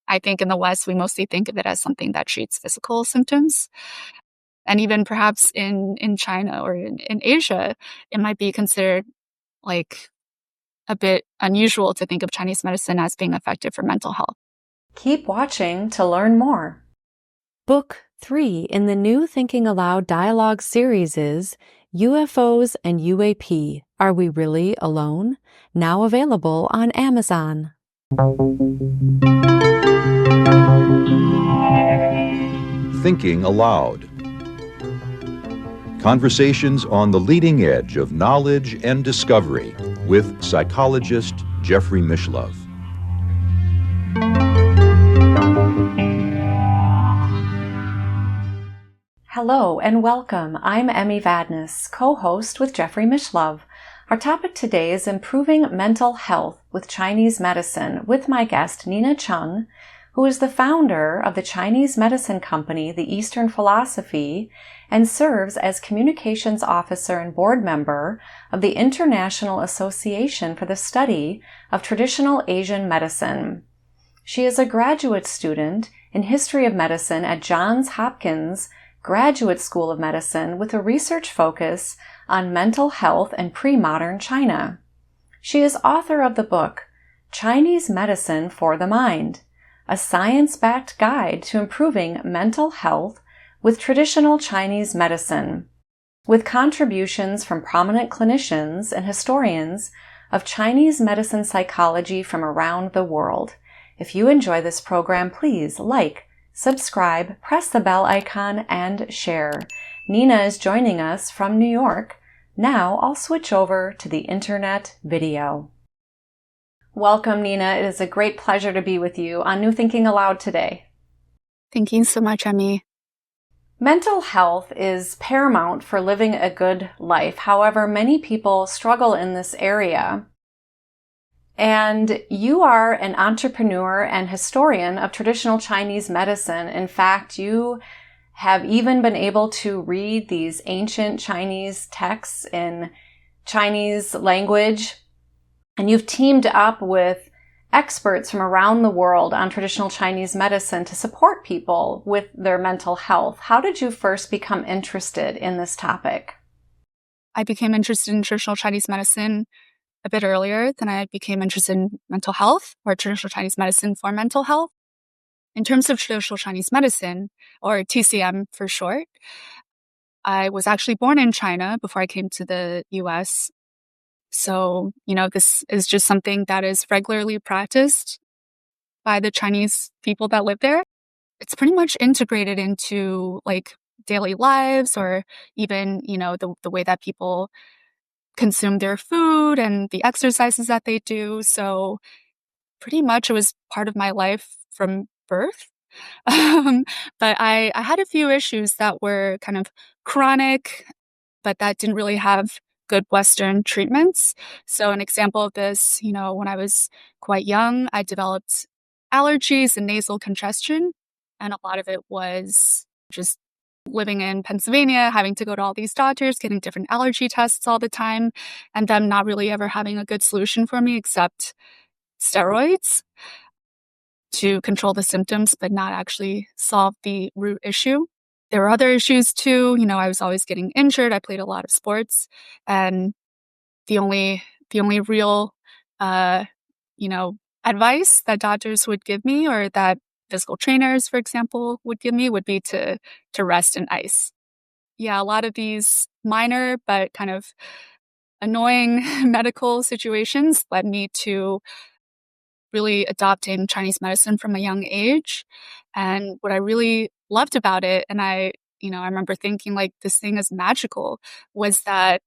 I think in the West, we mostly think of it as something that treats physical symptoms. And even perhaps in China or in Asia, it might be considered like a bit unusual to think of Chinese medicine as being effective for mental health. Keep watching to learn more. Book 3 in the new Thinking Aloud dialogue series is UFOs and UAP, Are We Really Alone? Now available on Amazon. Thinking Aloud. Conversations on the leading edge of knowledge and discovery with psychologist Jeffrey Mishlove. Hello and welcome. I'm Emmy Vadnais, co-host with Jeffrey Mishlove. Our topic today is improving mental health with Chinese medicine with my guest Nina Cheng, who is the founder of the Chinese medicine company, The Eastern Philosophy, and serves as communications officer and board member of the International Association for the Study of Traditional Asian Medicine. She is a graduate student in History of Medicine at Johns Hopkins Graduate School of Medicine with a research focus on mental health and pre-modern China. She is author of the book, Chinese Medicine for the Mind, a science-backed guide to improving mental health with traditional Chinese medicine, with contributions from prominent clinicians and historians of Chinese medicine psychology from around the world. If you enjoy this program, please like, subscribe, press the bell icon, and share. Nina is joining us from New York. Now I'll switch over to the internet video. Welcome, Nina. It is a great pleasure to be with you on New Thinking Aloud today. Thank you so much, Emmy. Mental health is paramount for living a good life. However, many people struggle in this area. And you are an entrepreneur and historian of traditional Chinese medicine. In fact, you have even been able to read these ancient Chinese texts in Chinese language. And you've teamed up with experts from around the world on traditional Chinese medicine to support people with their mental health. How did you first become interested in this topic? I became interested in traditional Chinese medicine a bit earlier than I became interested in mental health or traditional Chinese medicine for mental health. In terms of traditional Chinese medicine, or TCM for short, I was actually born in China before I came to the US. So, this is just something that is regularly practiced by the Chinese people that live there. It's pretty much integrated into daily lives, or even, the way that people consume their food and the exercises that they do. So pretty much it was part of my life from birth. But I had a few issues that were kind of chronic, but that didn't really have good Western treatments. So an example of this, when I was quite young, I developed allergies and nasal congestion. And a lot of it was just living in Pennsylvania, having to go to all these doctors, getting different allergy tests all the time, and them not really ever having a good solution for me except steroids to control the symptoms, but not actually solve the root issue. There were other issues too. I was always getting injured. I played a lot of sports, and the only real, advice that doctors would give me, or that physical trainers, for example, would give me, would be to rest in ice. Yeah, a lot of these minor but kind of annoying medical situations led me to really adopting Chinese medicine from a young age. And what I really loved about it, and I remember thinking this thing is magical, was that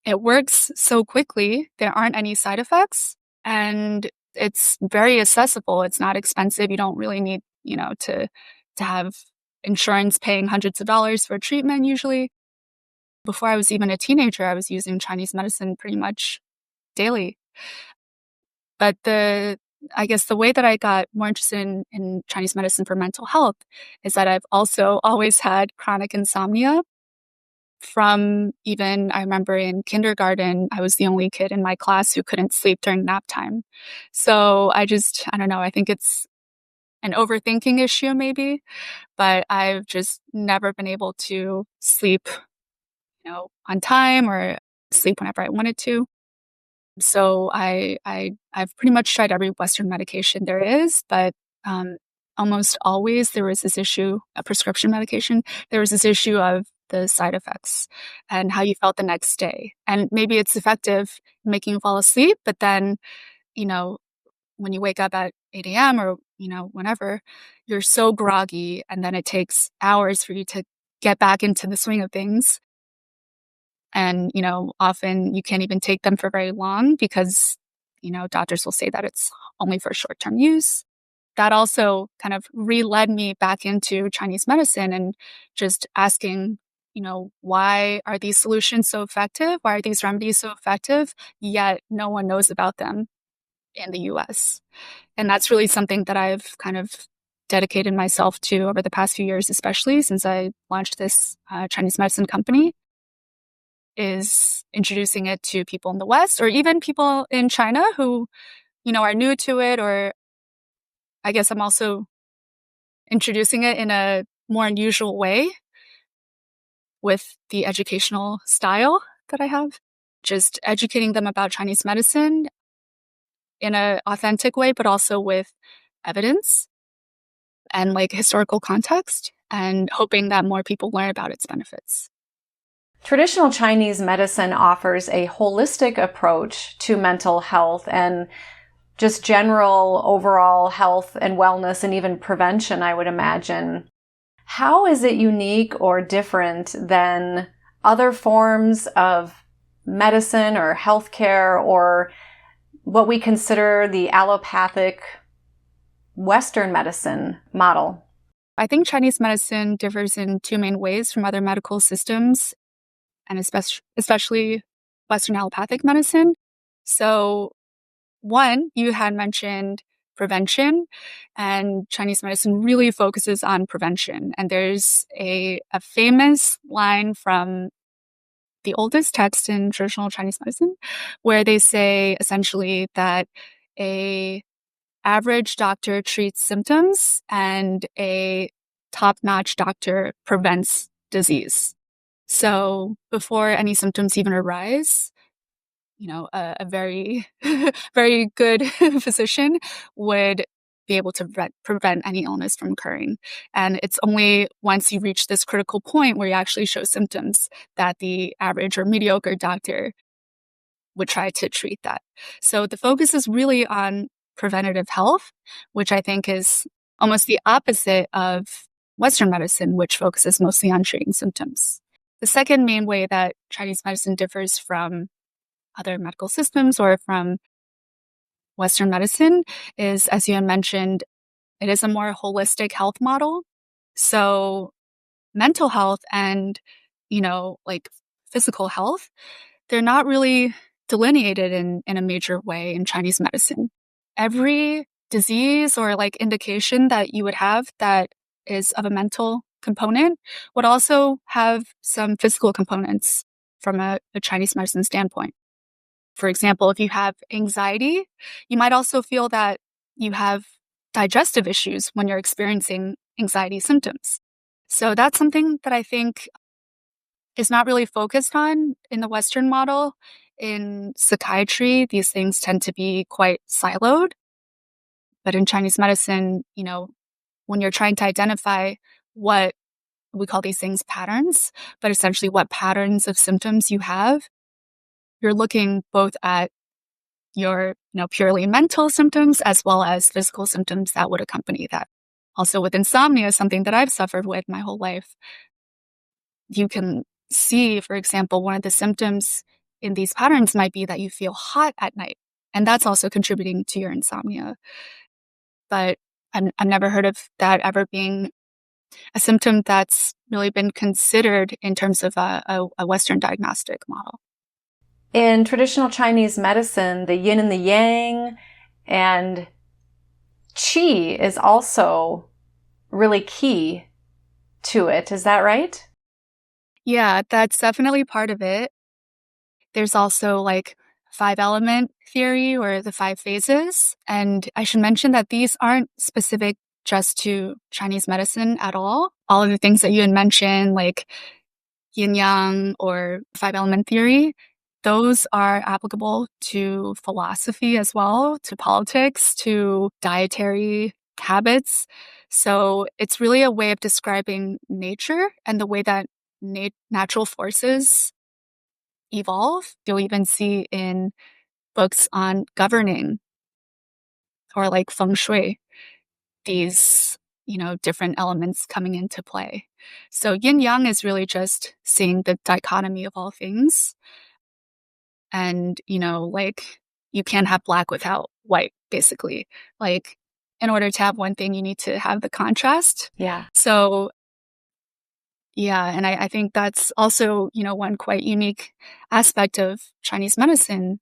it works so quickly. There aren't any side effects, and it's very accessible. It's not expensive. You don't really need, to have insurance paying hundreds of dollars for treatment usually. Before I was even a teenager, I was using Chinese medicine pretty much daily. But I guess the way that I got more interested in Chinese medicine for mental health is that I've also always had chronic insomnia. From even, I remember in kindergarten, I was the only kid in my class who couldn't sleep during nap time. So I don't know, I think it's an overthinking issue maybe, but I've just never been able to sleep, on time or sleep whenever I wanted to. So I've pretty much tried every Western medication there is, but almost always there was this issue, a prescription medication, there was this issue of the side effects and how you felt the next day. And maybe it's effective in making you fall asleep, but then, you know, when you wake up at 8 a.m. or, whenever, you're so groggy, and then it takes hours for you to get back into the swing of things. And, often you can't even take them for very long because, doctors will say that it's only for short-term use. That also kind of re-led me back into Chinese medicine and just asking, why are these solutions so effective? Why are these remedies so effective? Yet no one knows about them in the US. And that's really something that I've kind of dedicated myself to over the past few years, especially since I launched this Chinese medicine company, is introducing it to people in the West or even people in China who, are new to it. Or I guess I'm also introducing it in a more unusual way with the educational style that I have. Just educating them about Chinese medicine in an authentic way, but also with evidence and like historical context, and hoping that more people learn about its benefits. Traditional Chinese medicine offers a holistic approach to mental health and just general overall health and wellness and even prevention, I would imagine. How is it unique or different than other forms of medicine or healthcare or what we consider the allopathic Western medicine model? I think Chinese medicine differs in two main ways from other medical systems, and especially Western allopathic medicine. So one, you had mentioned prevention, and Chinese medicine really focuses on prevention. And there's a famous line from the oldest text in traditional Chinese medicine where they say essentially that a average doctor treats symptoms and a top-notch doctor prevents disease. So before any symptoms even arise, a very, very good physician would be able to prevent any illness from occurring. And it's only once you reach this critical point where you actually show symptoms that the average or mediocre doctor would try to treat that. So the focus is really on preventative health, which I think is almost the opposite of Western medicine, which focuses mostly on treating symptoms. The second main way that Chinese medicine differs from other medical systems or from Western medicine is, as you had mentioned, it is a more holistic health model. So mental health and, like physical health, they're not really delineated in a major way in Chinese medicine. Every disease or like indication that you would have that is of a mental component would also have some physical components from a Chinese medicine standpoint. For example, if you have anxiety, you might also feel that you have digestive issues when you're experiencing anxiety symptoms. So that's something that I think is not really focused on in the Western model. In psychiatry, these things tend to be quite siloed. But in Chinese medicine, when you're trying to identify what we call these things patterns, but essentially what patterns of symptoms you have, you're looking both at your, purely mental symptoms as well as physical symptoms that would accompany that. Also with insomnia, something that I've suffered with my whole life, you can see, for example, one of the symptoms in these patterns might be that you feel hot at night. And that's also contributing to your insomnia. But I've never heard of that ever being a symptom that's really been considered in terms of a Western diagnostic model. In traditional Chinese medicine, the yin and the yang and qi is also really key to it. Is that right? Yeah, that's definitely part of it. There's also like 5-element theory or the 5 phases. And I should mention that these aren't specific just to Chinese medicine at all. All of the things that you had mentioned, like yin yang or five element theory, those are applicable to philosophy as well, to politics, to dietary habits. So it's really a way of describing nature and the way that natural forces evolve. You'll even see in books on governing or like feng shui, these, different elements coming into play. So yin yang is really just seeing the dichotomy of all things. And, like you can't have black without white, basically. Like in order to have one thing, you need to have the contrast. Yeah. So yeah, and I think that's also, one quite unique aspect of Chinese medicine,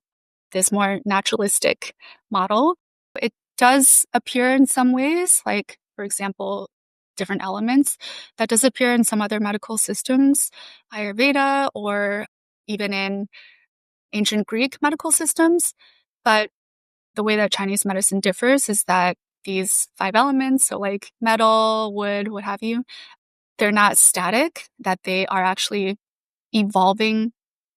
this more naturalistic model. It does appear in some ways, like, for example, different elements. That does appear in some other medical systems, Ayurveda, or even in ancient Greek medical systems. But the way that Chinese medicine differs is that these five elements, so like metal, wood, what have you, they're not static, that they are actually evolving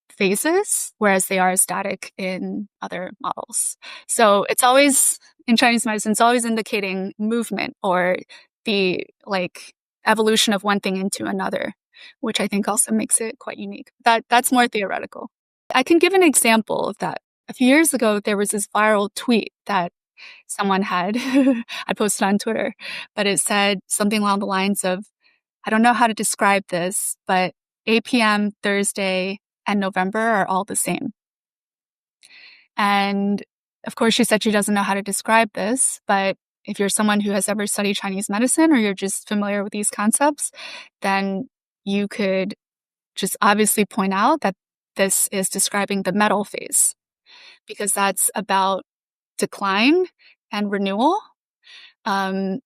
phases, whereas they are static in other models. So it's always, in Chinese medicine, it's always indicating movement or the evolution of one thing into another, which I think also makes it quite unique. That's more theoretical. I can give an example of that. A few years ago, there was this viral tweet that someone had, I posted on Twitter, but it said something along the lines of, I don't know how to describe this, but APM, Thursday, and November are all the same. And of course, she said she doesn't know how to describe this, but if you're someone who has ever studied Chinese medicine or you're just familiar with these concepts, then you could just obviously point out that this is describing the metal phase, because that's about decline and renewal, and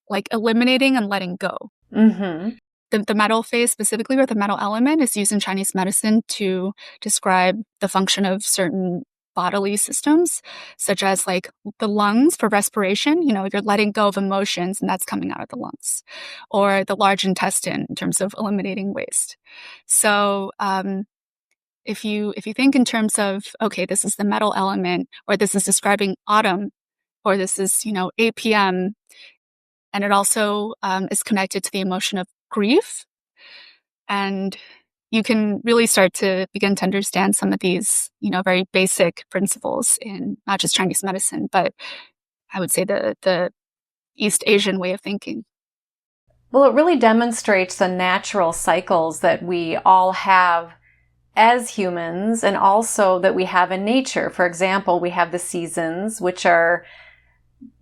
like eliminating and letting go. Mm-hmm. The metal phase specifically, or the metal element, is used in Chinese medicine to describe the function of certain bodily systems, such as like the lungs for respiration. You're letting go of emotions and that's coming out of the lungs, or the large intestine in terms of eliminating waste. So if you think in terms of, okay, this is the metal element, or this is describing autumn, or this is, APM, and it also is connected to the emotion of grief. And you can really start to begin to understand some of these, very basic principles in not just Chinese medicine, but I would say the East Asian way of thinking. Well, it really demonstrates the natural cycles that we all have as humans, and also that we have in nature. For example, we have the seasons, which are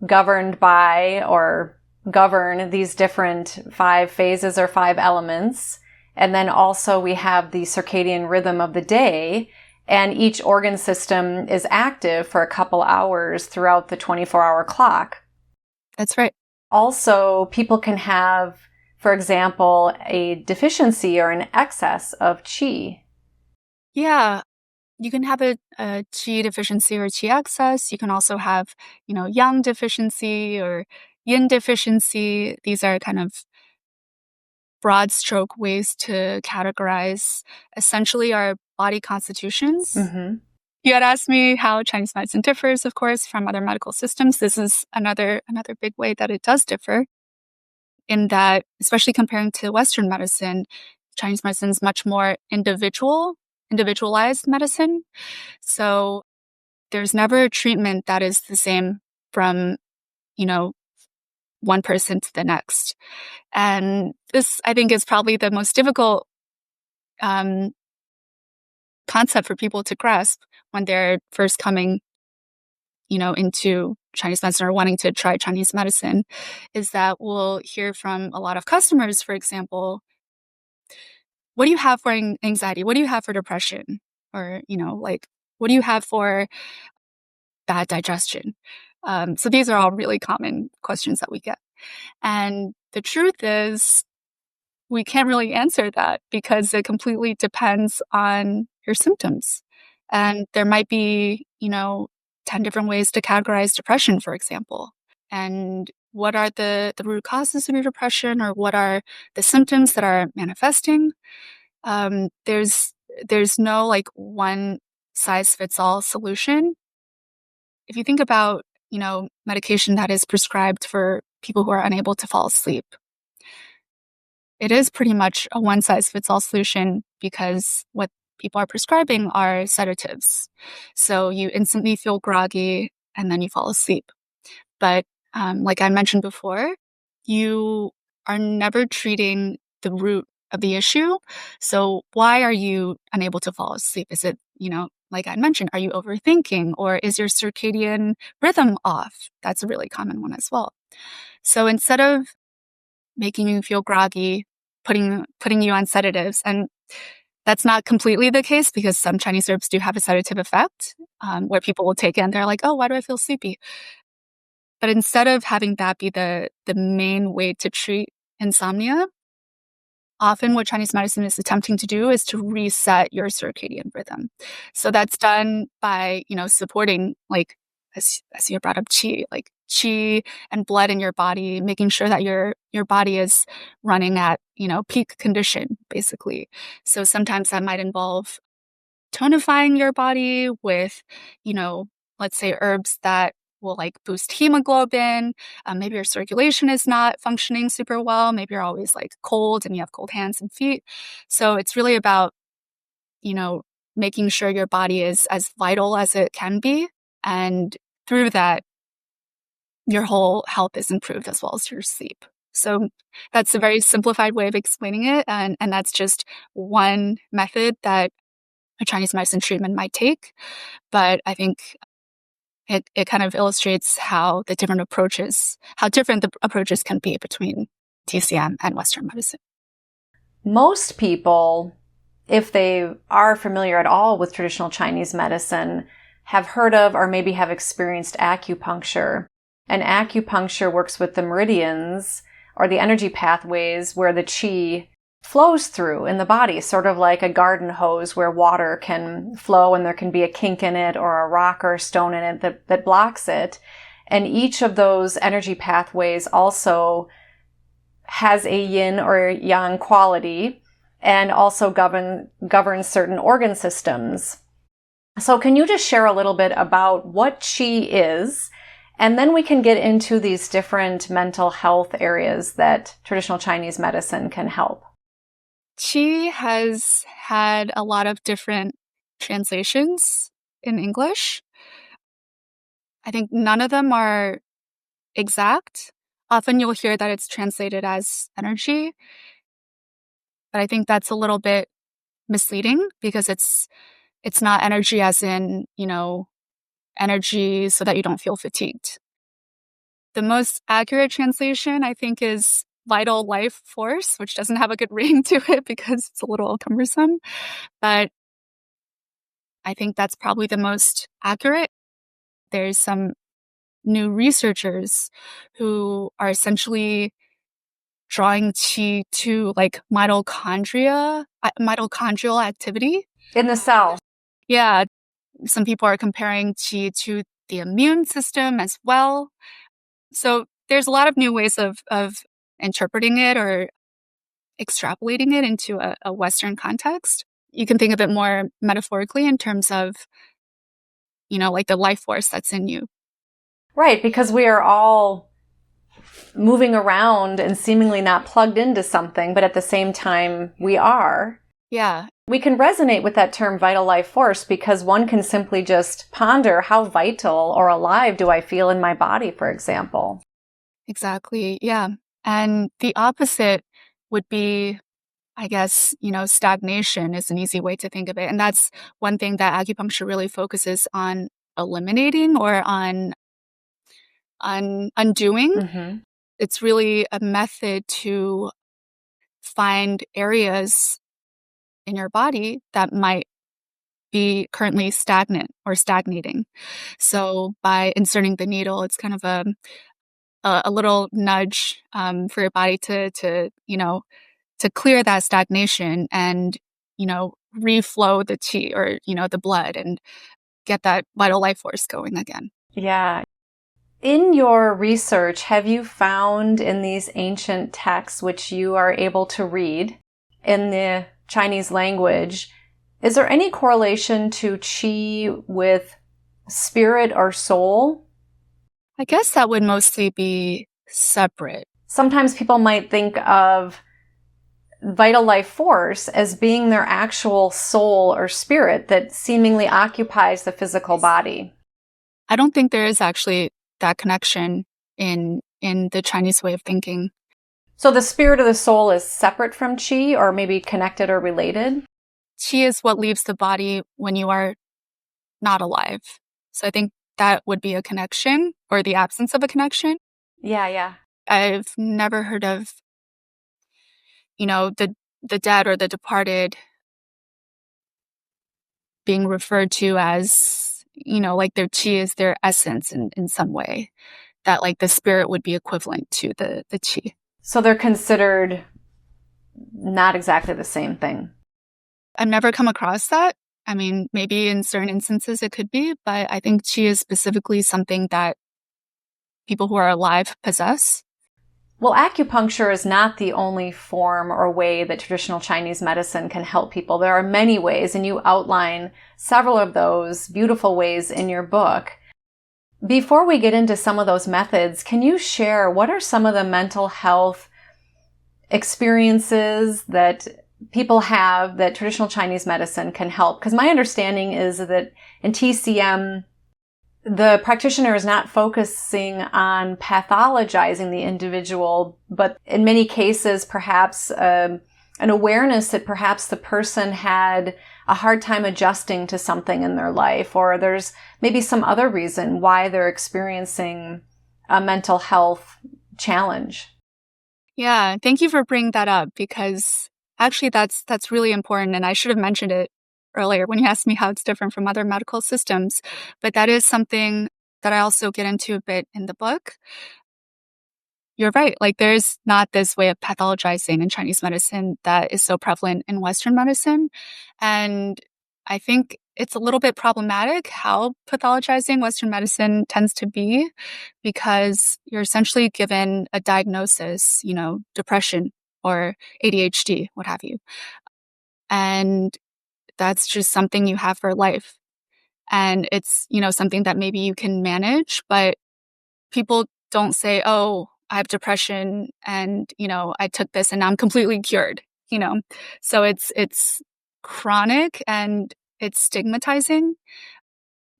governed by or govern these different 5 phases or 5 elements. And then also we have the circadian rhythm of the day, and each organ system is active for a couple hours throughout the 24-hour clock. That's right. Also, people can have, for example, a deficiency or an excess of qi. Yeah. You can have a qi deficiency or qi excess. You can also have, yang deficiency or yin deficiency. These are kind of broad stroke ways to categorize essentially our body constitutions. Mm-hmm. You had asked me how Chinese medicine differs, of course, from other medical systems. This is another big way that it does differ, in that, especially comparing to Western medicine, Chinese medicine is much more individualized medicine. So there's never a treatment that is the same from, one person to the next. And this, I think, is probably the most difficult concept for people to grasp when they're first coming, into Chinese medicine or wanting to try Chinese medicine, is that we'll hear from a lot of customers, for example, what do you have for anxiety? What do you have for depression? Or, what do you have for bad digestion? So these are all really common questions that we get. And the truth is, we can't really answer that because it completely depends on your symptoms. And there might be, 10 different ways to categorize depression, for example. And what are the root causes of your depression, or what are the symptoms that are manifesting. There's no like one size fits all solution. If you think about, medication that is prescribed for people who are unable to fall asleep, it is pretty much a one size fits all solution because what people are prescribing are sedatives. So you instantly feel groggy and then you fall asleep. But like I mentioned before, you are never treating the root of the issue. So why are you unable to fall asleep? Is it, like I mentioned, are you overthinking, or is your circadian rhythm off? That's a really common one as well. So instead of making you feel groggy, putting you on sedatives, and that's not completely the case because some Chinese herbs do have a sedative effect, where people will take it and they're like, oh, why do I feel sleepy? But instead of having that be the main way to treat insomnia, often what Chinese medicine is attempting to do is to reset your circadian rhythm. So that's done by, supporting, like, as you brought up, qi, like qi and blood in your body, making sure that your body is running at, peak condition, basically. So sometimes that might involve tonifying your body with, let's say herbs that will like boost hemoglobin. Maybe your circulation is not functioning super well. Maybe you're always like cold and you have cold hands and feet. So it's really about, making sure your body is as vital as it can be. And through that, your whole health is improved as well as your sleep. So that's a very simplified way of explaining it. And that's just one method that a Chinese medicine treatment might take. But I think it kind of illustrates how different the approaches can be between TCM and Western medicine. Most people, if they are familiar at all with traditional Chinese medicine, have heard of or maybe have experienced acupuncture. And acupuncture works with the meridians or the energy pathways where the qi flows through in the body, sort of like a garden hose where water can flow and there can be a kink in it or a rock or a stone in it that blocks it. And each of those energy pathways also has a yin or yang quality and also governs certain organ systems. So can you just share a little bit about what qi is? And then we can get into these different mental health areas that traditional Chinese medicine can help. Qi has had a lot of different translations in English. I think none of them are exact. Often you'll hear that it's translated as energy, but I think that's a little bit misleading because it's not energy as in, energy so that you don't feel fatigued. The most accurate translation, I think, is vital life force, which doesn't have a good ring to it because it's a little cumbersome. But I think that's probably the most accurate. There's some new researchers who are essentially drawing qi to like mitochondrial activity. In the cell. Yeah. Some people are comparing qi to the immune system as well. So there's a lot of new ways of interpreting it or extrapolating it into a Western context. You can think of it more metaphorically in terms of, like the life force that's in you. Right, because we are all moving around and seemingly not plugged into something, but at the same time, we are. Yeah. We can resonate with that term vital life force because one can simply just ponder how vital or alive do I feel in my body, for example. Exactly. Yeah. And the opposite would be, I guess, stagnation is an easy way to think of it. And that's one thing that acupuncture really focuses on eliminating or on undoing. Mm-hmm. It's really a method to find areas in your body that might be currently stagnant or stagnating. So by inserting the needle, it's kind of a little nudge for your body to clear that stagnation and, reflow the qi or, the blood and get that vital life force going again. Yeah. In your research, have you found in these ancient texts, which you are able to read in the Chinese language, is there any correlation to qi with spirit or soul? I guess that would mostly be separate. Sometimes people might think of vital life force as being their actual soul or spirit that seemingly occupies the physical body. I don't think there is actually that connection in the Chinese way of thinking. So the spirit of the soul is separate from qi, or maybe connected or related? Qi is what leaves the body when you are not alive. So I think that would be a connection, or the absence of a connection. Yeah. I've never heard of, the dead or the departed being referred to as, like their qi is their essence in some way, that like the spirit would be equivalent to the qi. So they're considered not exactly the same thing. I've never come across that. I mean, maybe in certain instances it could be, but I think qi is specifically something that people who are alive possess. Well, acupuncture is not the only form or way that traditional Chinese medicine can help people. There are many ways, and you outline several of those beautiful ways in your book. Before we get into some of those methods, can you share what are some of the mental health experiences that people have that traditional Chinese medicine can help? Because my understanding is that in TCM, the practitioner is not focusing on pathologizing the individual, but in many cases, perhaps an awareness that perhaps the person had a hard time adjusting to something in their life, or there's maybe some other reason why they're experiencing a mental health challenge. Yeah, thank you for bringing that up, because actually that's really important, and I should have mentioned it earlier when you asked me how it's different from other medical systems, but that is something that I also get into a bit in the book. You're right, like there's not this way of pathologizing in Chinese medicine that is so prevalent in Western medicine, and I think it's a little bit problematic how pathologizing Western medicine tends to be, because you're essentially given a diagnosis, depression or ADHD, what have you. And that's just something you have for life. And it's, something that maybe you can manage, but people don't say, oh, I have depression and, I took this and now I'm completely cured, So it's chronic and it's stigmatizing.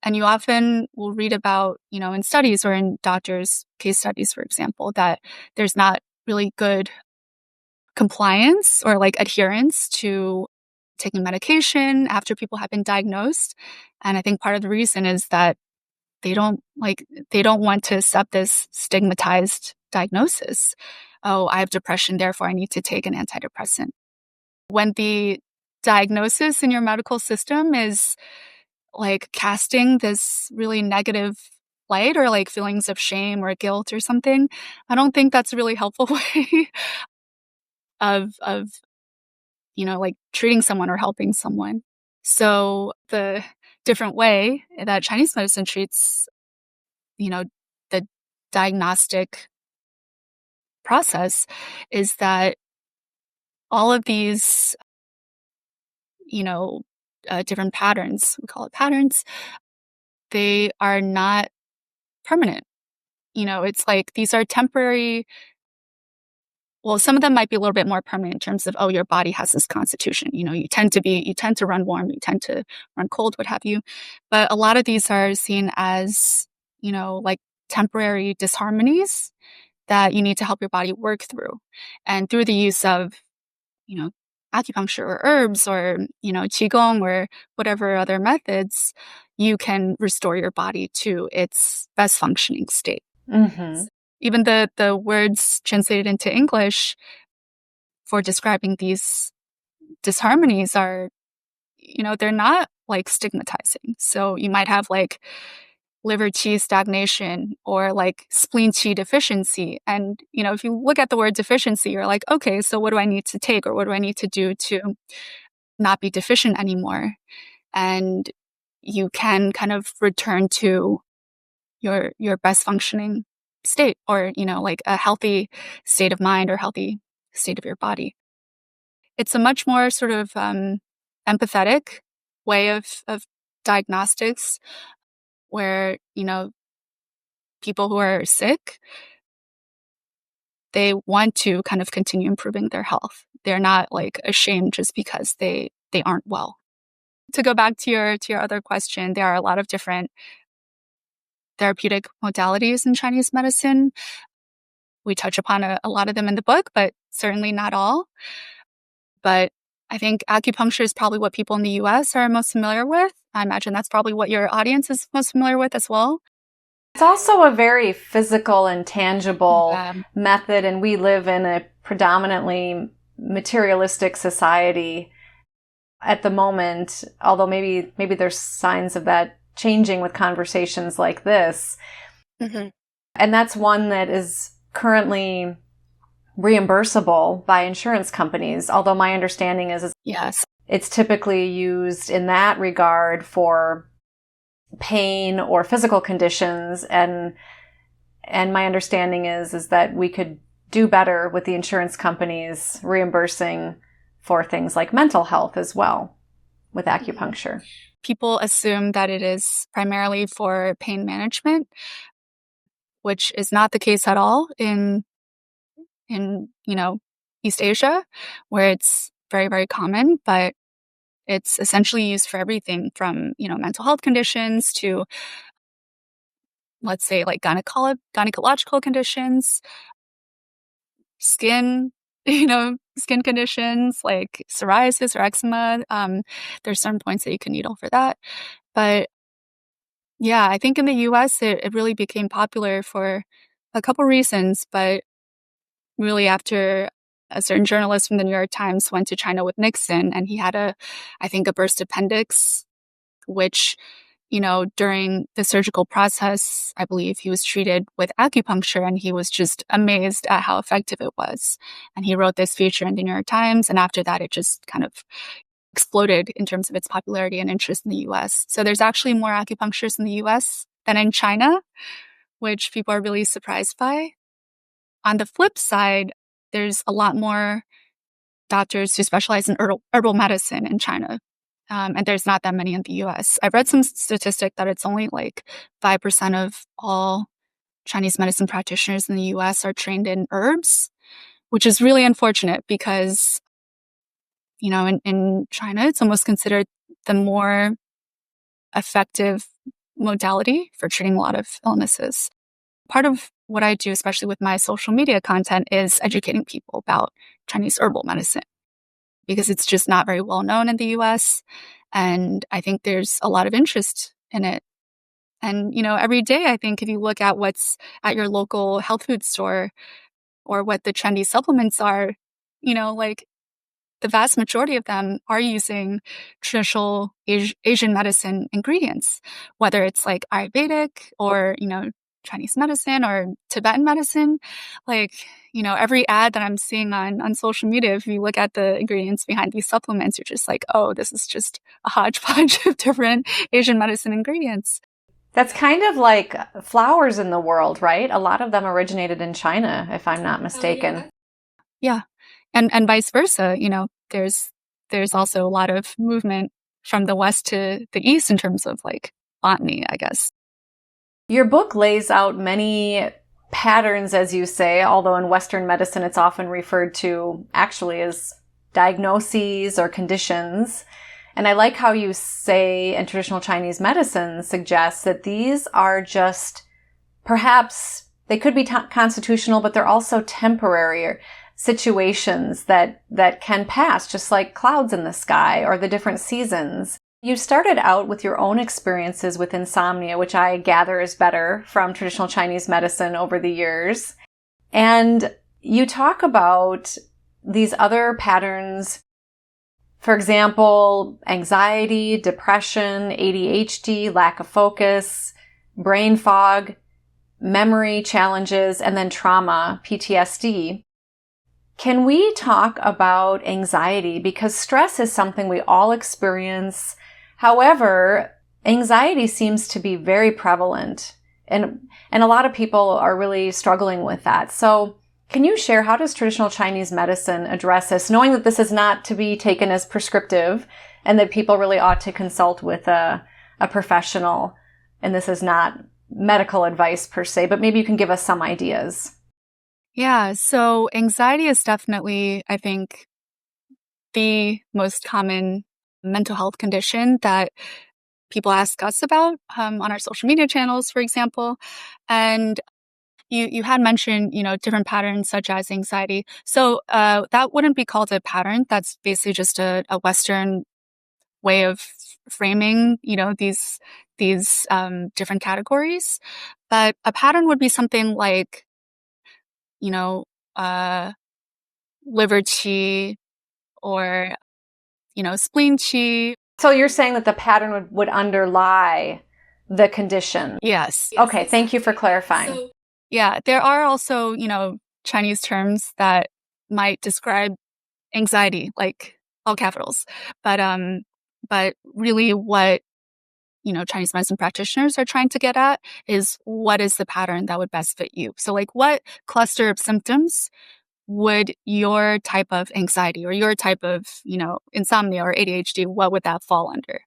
And you often will read about, in studies or in doctors' case studies, for example, that there's not really good compliance or like adherence to taking medication after people have been diagnosed. And I think part of the reason is that they don't want to accept this stigmatized diagnosis. Oh, I have depression, therefore I need to take an antidepressant. When the diagnosis in your medical system is like casting this really negative light or like feelings of shame or guilt or something, I don't think that's a really helpful way of like treating someone or helping someone. So the different way that Chinese medicine treats, the diagnostic process is that all of these, different patterns, we call it patterns, they are not permanent. It's like these are temporary. Well, some of them might be a little bit more permanent in terms of, oh, your body has this constitution. You tend to run warm, you tend to run cold, what have you. But a lot of these are seen as, like temporary disharmonies that you need to help your body work through. And through the use of, acupuncture or herbs or, Qigong or whatever other methods, you can restore your body to its best functioning state. Mm-hmm. Even the words translated into English for describing these disharmonies are, they're not like stigmatizing. So you might have like liver qi stagnation or like spleen qi deficiency. And, if you look at the word deficiency, you're like, okay, so what do I need to take or what do I need to do to not be deficient anymore? And you can kind of return to your best functioning state, or, like a healthy state of mind or healthy state of your body. It's a much more sort of empathetic way of diagnostics, where, people who are sick, they want to kind of continue improving their health. They're not like ashamed just because they aren't well. To go back to your other question, there are a lot of different therapeutic modalities in Chinese medicine. We touch upon a lot of them in the book, but certainly not all. But I think acupuncture is probably what people in the US are most familiar with. I imagine that's probably what your audience is most familiar with as well. It's also a very physical and tangible method, and we live in a predominantly materialistic society at the moment, although maybe there's signs of that changing with conversations like this. Mm-hmm. And that's one that is currently reimbursable by insurance companies, although my understanding is yes, it's typically used in that regard for pain or physical conditions, and my understanding is that we could do better with the insurance companies reimbursing for things like mental health as well with acupuncture. People assume that it is primarily for pain management, which is not the case at all in East Asia, where it's very, very common, but it's essentially used for everything from, mental health conditions to, let's say, like gynecological conditions, skin conditions like psoriasis or eczema. There's certain points that you can needle for that. But yeah, I think in the US, it really became popular for a couple reasons, but really after a certain journalist from the New York Times went to China with Nixon, and he had a burst appendix, which, during the surgical process, I believe he was treated with acupuncture, and he was just amazed at how effective it was. And he wrote this feature in the New York Times, and after that, it just kind of exploded in terms of its popularity and interest in the US. So there's actually more acupuncturists in the US than in China, which people are really surprised by. On the flip side, there's a lot more doctors who specialize in herbal medicine in China. And there's not that many in the US. I've read some statistic that it's only like 5% of all Chinese medicine practitioners in the US are trained in herbs, which is really unfortunate because, in China, it's almost considered the more effective modality for treating a lot of illnesses. Part of what I do, especially with my social media content, is educating people about Chinese herbal medicine, because it's just not very well known in the US. And I think there's a lot of interest in it. And, every day, I think if you look at what's at your local health food store or what the trendy supplements are, like the vast majority of them are using traditional Asian medicine ingredients, whether it's like Ayurvedic or, Chinese medicine or Tibetan medicine. Like, every ad that I'm seeing on social media, if you look at the ingredients behind these supplements, you're just like, oh, this is just a hodgepodge of different Asian medicine ingredients. That's kind of like flowers in the world, right? A lot of them originated in China, if I'm not mistaken. Yeah. And vice versa, there's also a lot of movement from the West to the East in terms of like botany, I guess. Your book lays out many patterns, as you say, although in Western medicine it's often referred to actually as diagnoses or conditions. And I like how you say in traditional Chinese medicine suggests that these are just, perhaps they could be constitutional, but they're also temporary situations that can pass, just like clouds in the sky or the different seasons. You started out with your own experiences with insomnia, which I gather is better from traditional Chinese medicine over the years. And you talk about these other patterns, for example, anxiety, depression, ADHD, lack of focus, brain fog, memory challenges, and then trauma, PTSD. Can we talk about anxiety? Because stress is something we all experience. However, anxiety seems to be very prevalent And a lot of people are really struggling with that. So can you share, how does traditional Chinese medicine address this, knowing that this is not to be taken as prescriptive and that people really ought to consult with a professional, and this is not medical advice per se, but maybe you can give us some ideas. Yeah, so anxiety is definitely, I think, the most common mental health condition that people ask us about on our social media channels, for example. And you had mentioned, different patterns such as anxiety. So that wouldn't be called a pattern. That's basically just a Western way of framing, these different categories. But a pattern would be something like, you know, uh, liver qi or, spleen qi. So you're saying that the pattern would underlie the condition? Yes. Okay, thank you for clarifying. So, yeah, there are also, Chinese terms that might describe anxiety, like all capitals. But really what, Chinese medicine practitioners are trying to get at is what is the pattern that would best fit you. So like what cluster of symptoms would your type of anxiety or your type of, insomnia or ADHD, what would that fall under?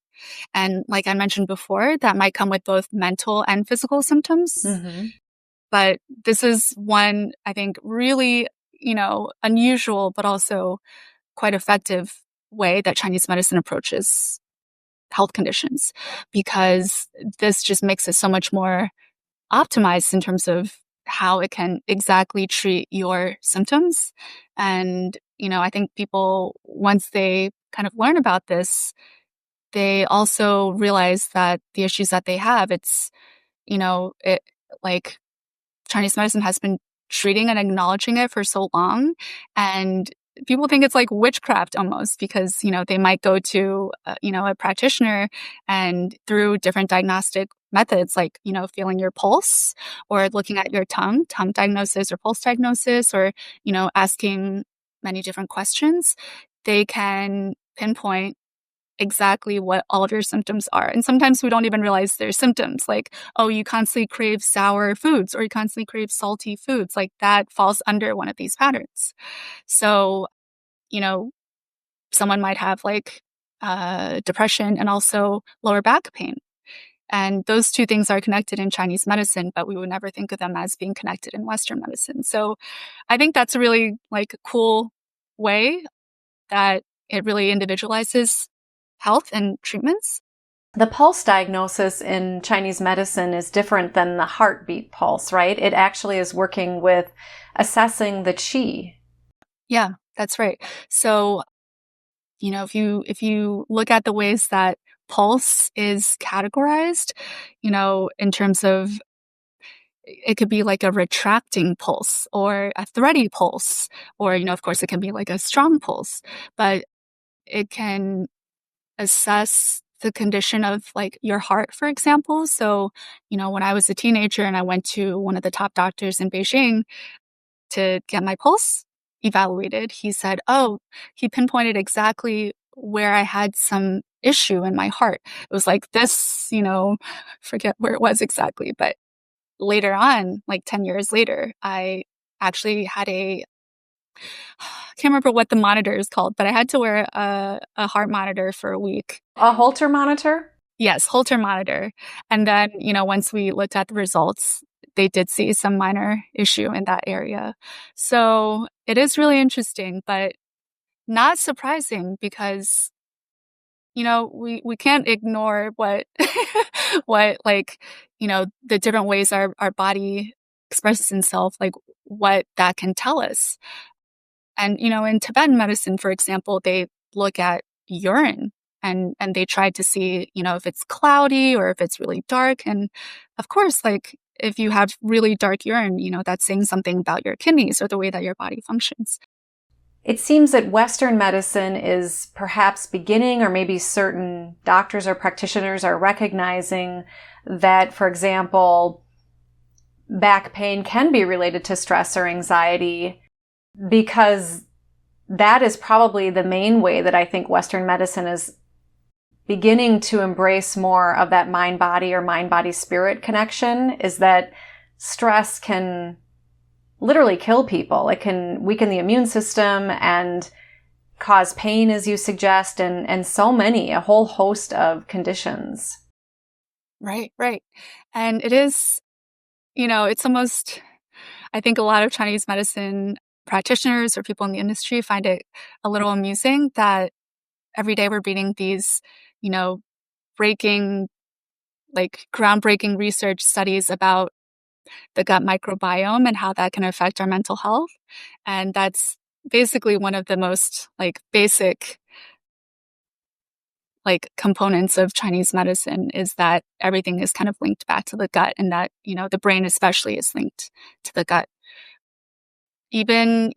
And like I mentioned before, that might come with both mental and physical symptoms. Mm-hmm. But this is one, I think, really, unusual, but also quite effective way that Chinese medicine approaches health conditions, because this just makes it so much more optimized in terms of how it can exactly treat your symptoms. And, I think people, once they kind of learn about this, they also realize that the issues that they have, it's, it like Chinese medicine has been treating and acknowledging it for so long. And people think it's like witchcraft almost, because, they might go to, a practitioner and through different diagnostic methods, like, feeling your pulse or looking at your tongue diagnosis or pulse diagnosis, or, asking many different questions, they can pinpoint exactly what all of your symptoms are. And sometimes we don't even realize there's symptoms, like, oh, you constantly crave sour foods or you constantly crave salty foods. Like that falls under one of these patterns. So, someone might have like depression and also lower back pain. And those two things are connected in Chinese medicine, but we would never think of them as being connected in Western medicine. So I think that's a really like cool way that it really individualizes health and treatments. The pulse diagnosis in Chinese medicine is different than the heartbeat pulse, right? It actually is working with assessing the qi. Yeah, that's right. So, if you look at the ways that pulse is categorized, in terms of, it could be like a retracting pulse or a thready pulse, or, of course it can be like a strong pulse, but it can assess the condition of like your heart, for example. So, when I was a teenager and I went to one of the top doctors in Beijing to get my pulse evaluated, he said, oh, he pinpointed exactly where I had some issue in my heart. It was like this, forget where it was exactly, but later on, like 10 years later, I actually had I can't remember what the monitor is called, but I had to wear a heart monitor for a week. A Holter monitor? Yes, Holter monitor. And then, once we looked at the results, they did see some minor issue in that area. So it is really interesting, but not surprising, because, we can't ignore what, what like, the different ways our body expresses itself, like what that can tell us. And, in Tibetan medicine, for example, they look at urine and they try to see, if it's cloudy or if it's really dark. And of course, like if you have really dark urine, that's saying something about your kidneys or the way that your body functions. It seems that Western medicine is perhaps beginning, or maybe certain doctors or practitioners are recognizing that, for example, back pain can be related to stress or anxiety, because that is probably the main way that I think Western medicine is beginning to embrace more of that mind-body or mind-body-spirit connection is that stress can literally kill people. It can weaken the immune system and cause pain, as you suggest, and a whole host of conditions. Right. And it is, it's almost, I think a lot of Chinese medicine practitioners or people in the industry find it a little amusing that every day we're reading these, groundbreaking research studies about the gut microbiome and how that can affect our mental health. And that's basically one of the most basic components of Chinese medicine, is that everything is kind of linked back to the gut, and that, the brain especially is linked to the gut. Even,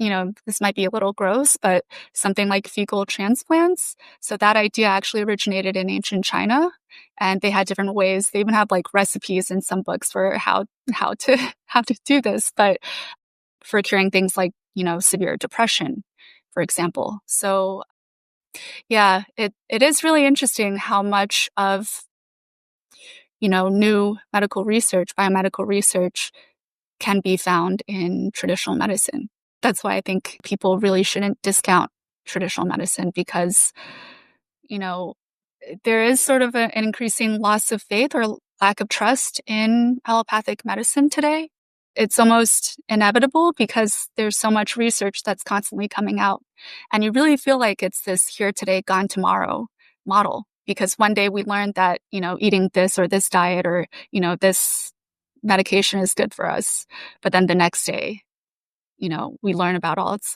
this might be a little gross, but something like fecal transplants. So that idea actually originated in ancient China, and they had different ways. They even have recipes in some books for how to how to do this, but for curing things like, severe depression, for example. So yeah, it is really interesting how much of, new medical research, biomedical research, can be found in traditional medicine. That's why I think people really shouldn't discount traditional medicine, because, there is sort of an increasing loss of faith or lack of trust in allopathic medicine today. It's almost inevitable because there's so much research that's constantly coming out. And you really feel like it's this here today, gone tomorrow model. Because one day we learned that, eating this or this diet or, this medication is good for us. But then the next day, we learn about all its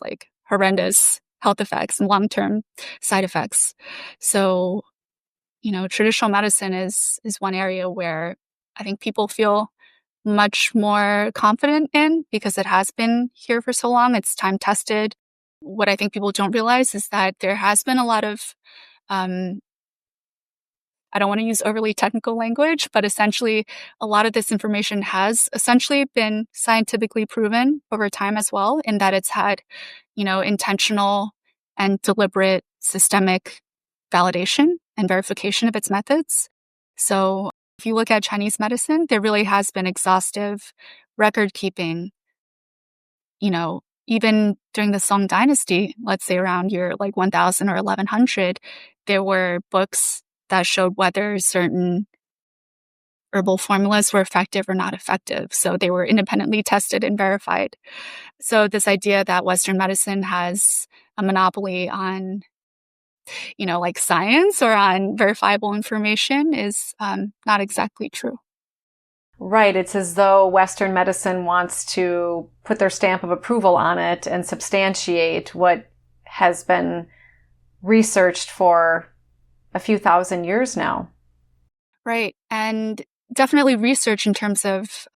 horrendous health effects and long-term side effects. So, traditional medicine is one area where I think people feel much more confident in, because it has been here for so long. It's time tested. What I think people don't realize is that there has been a lot of, I don't want to use overly technical language, but essentially a lot of this information has essentially been scientifically proven over time as well, in that it's had, intentional and deliberate systemic validation and verification of its methods. So if you look at Chinese medicine, there really has been exhaustive record keeping, even during the Song Dynasty, let's say around year 1000 or 1100, there were books that showed whether certain herbal formulas were effective or not effective. So they were independently tested and verified. So this idea that Western medicine has a monopoly on, science or on verifiable information is not exactly true. Right. It's as though Western medicine wants to put their stamp of approval on it and substantiate what has been researched for a few thousand years now. Right. And definitely research in terms of,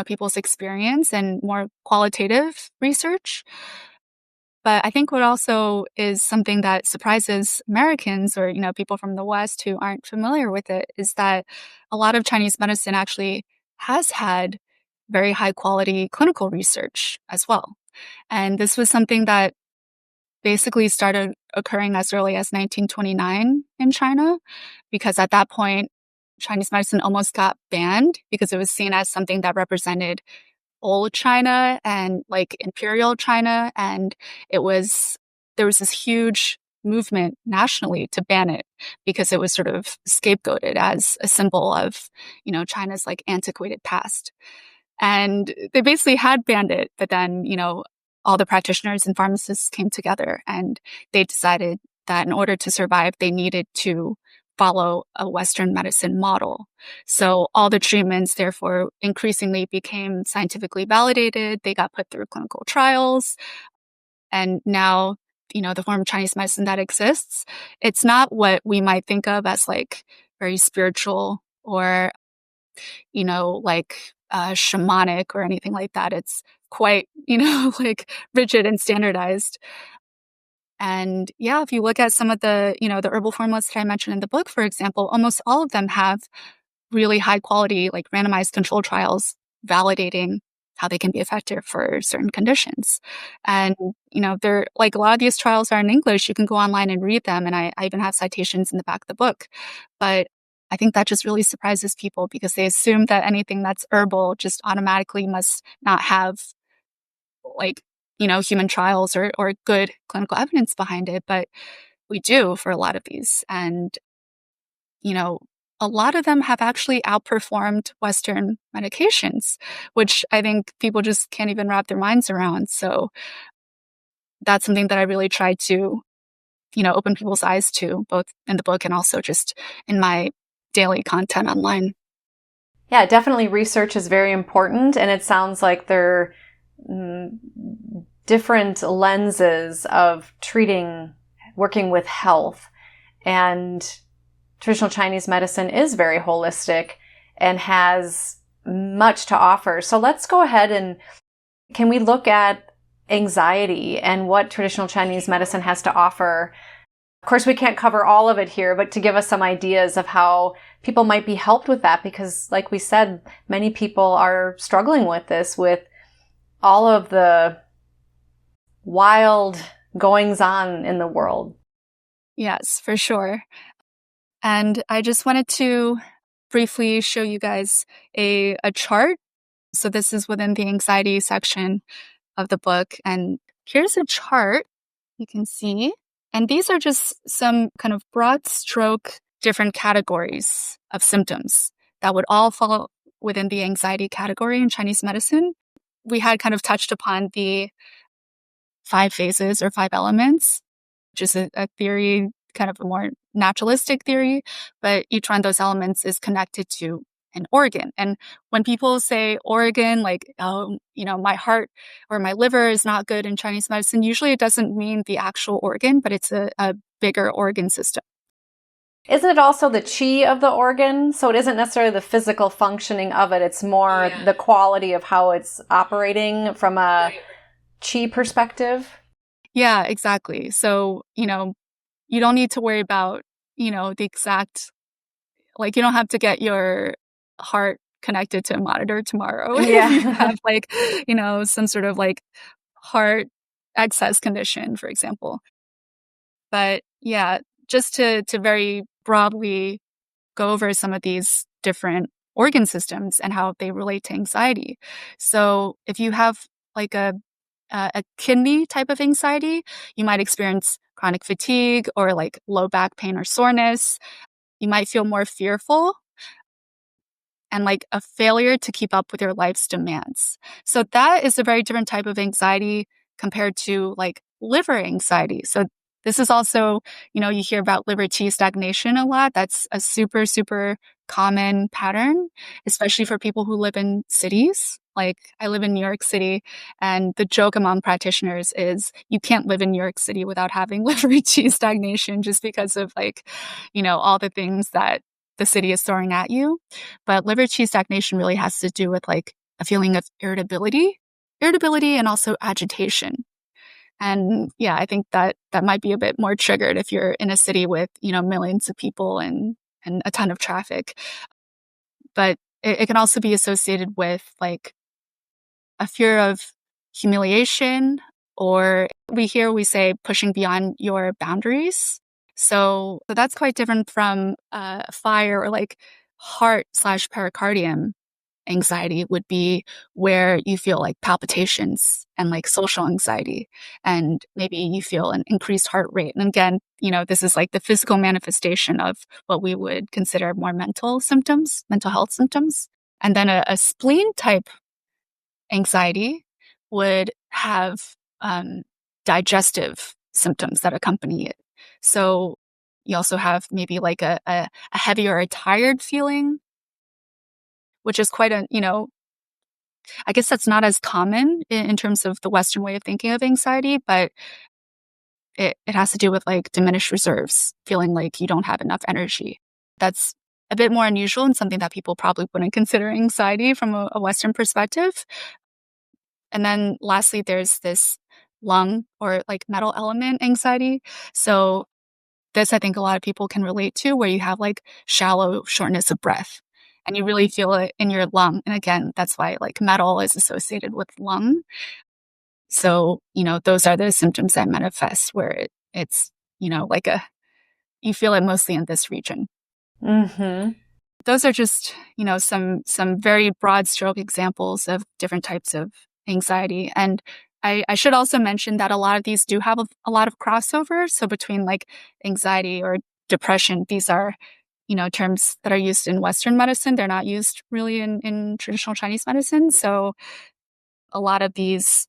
people's experience and more qualitative research. But I think what also is something that surprises Americans or, people from the West who aren't familiar with it, is that a lot of Chinese medicine actually has had very high quality clinical research as well. And this was something that basically started occurring as early as 1929 in China, because at that point, Chinese medicine almost got banned because it was seen as something that represented old China and imperial China. And there was this huge movement nationally to ban it, because it was sort of scapegoated as a symbol of, China's antiquated past. And they basically had banned it, but then, all the practitioners and pharmacists came together and they decided that in order to survive, they needed to follow a Western medicine model. So all the treatments, therefore, increasingly became scientifically validated. They got put through clinical trials. And now, the form of Chinese medicine that exists, it's not what we might think of as very spiritual or, shamanic or anything like that. It's quite, rigid and standardized. And yeah, if you look at some of the, the herbal formulas that I mentioned in the book, for example, almost all of them have really high quality, randomized control trials validating how they can be effective for certain conditions. And, they're like a lot of these trials are in English. You can go online and read them. And I even have citations in the back of the book. But I think that just really surprises people because they assume that anything that's herbal just automatically must not have like, human trials or good clinical evidence behind it. But we do for a lot of these. And, a lot of them have actually outperformed Western medications, which I think people just can't even wrap their minds around. So that's something that I really try to, open people's eyes to, both in the book and also just in my daily content online. Yeah, definitely research is very important. And it sounds like there are different lenses of working with health. And traditional Chinese medicine is very holistic and has much to offer. So let's go ahead and can we look at anxiety and what traditional Chinese medicine has to offer? Of course, we can't cover all of it here, but to give us some ideas of how people might be helped with that, because like we said, many people are struggling with this, with all of the wild goings on in the world. Yes, for sure. And I just wanted to briefly show you guys a chart. So this is within the anxiety section of the book. And here's a chart you can see. And these are just some kind of broad stroke, different categories of symptoms that would all fall within the anxiety category in Chinese medicine. We had kind of touched upon the 5 phases or 5 elements, which is a theory, kind of a more naturalistic theory, but each one of those elements is connected to an organ. And when people say organ, like, oh, my heart or my liver is not good in Chinese medicine, usually it doesn't mean the actual organ, but it's a bigger organ system. Isn't it also the qi of the organ? So it isn't necessarily the physical functioning of it. It's more the quality of how it's operating from a qi perspective. Yeah, exactly. So, you don't need to worry about, the exact, like, you don't have to get your heart connected to a monitor tomorrow. Yeah. If you have some sort of heart excess condition, for example. But yeah, just to very broadly go over some of these different organ systems and how they relate to anxiety. So if you have like a kidney type of anxiety, you might experience chronic fatigue or like low back pain or soreness. You might feel more fearful and like a failure to keep up with your life's demands. So that is a very different type of anxiety compared to like liver anxiety. So this is also, you hear about liver qi stagnation a lot. That's a super, super common pattern, especially for people who live in cities. Like I live in New York City, and the joke among practitioners is you can't live in New York City without having liver qi stagnation just because of all the things that the city is throwing at you. But liver qi stagnation really has to do with like a feeling of irritability and also agitation. And yeah, I think that might be a bit more triggered if you're in a city with, millions of people and a ton of traffic. But it can also be associated with like a fear of humiliation, or we say pushing beyond your boundaries. So that's quite different from fire or like heart/pericardium anxiety would be where you feel like palpitations and like social anxiety, and maybe you feel an increased heart rate. And again, this is like the physical manifestation of what we would consider more mental health symptoms. And then a spleen type anxiety would have digestive symptoms that accompany it. So you also have maybe like a heavy or a tired feeling, which is quite I guess that's not as common in terms of the Western way of thinking of anxiety, but it has to do with like diminished reserves, feeling like you don't have enough energy. That's a bit more unusual and something that people probably wouldn't consider anxiety from a Western perspective. And then lastly, there's this lung or like metal element anxiety. So this, I think a lot of people can relate to, where you have like shallow shortness of breath. and you really feel it in your lung. And again, that's why like metal is associated with lung. So, those are the symptoms that manifest where it's, like you feel it mostly in this region. Mm-hmm. Those are just, some very broad stroke examples of different types of anxiety. And I should also mention that a lot of these do have a lot of crossover. So between like anxiety or depression, these are, terms that are used in Western medicine. They're not used really in traditional Chinese medicine. So a lot of these,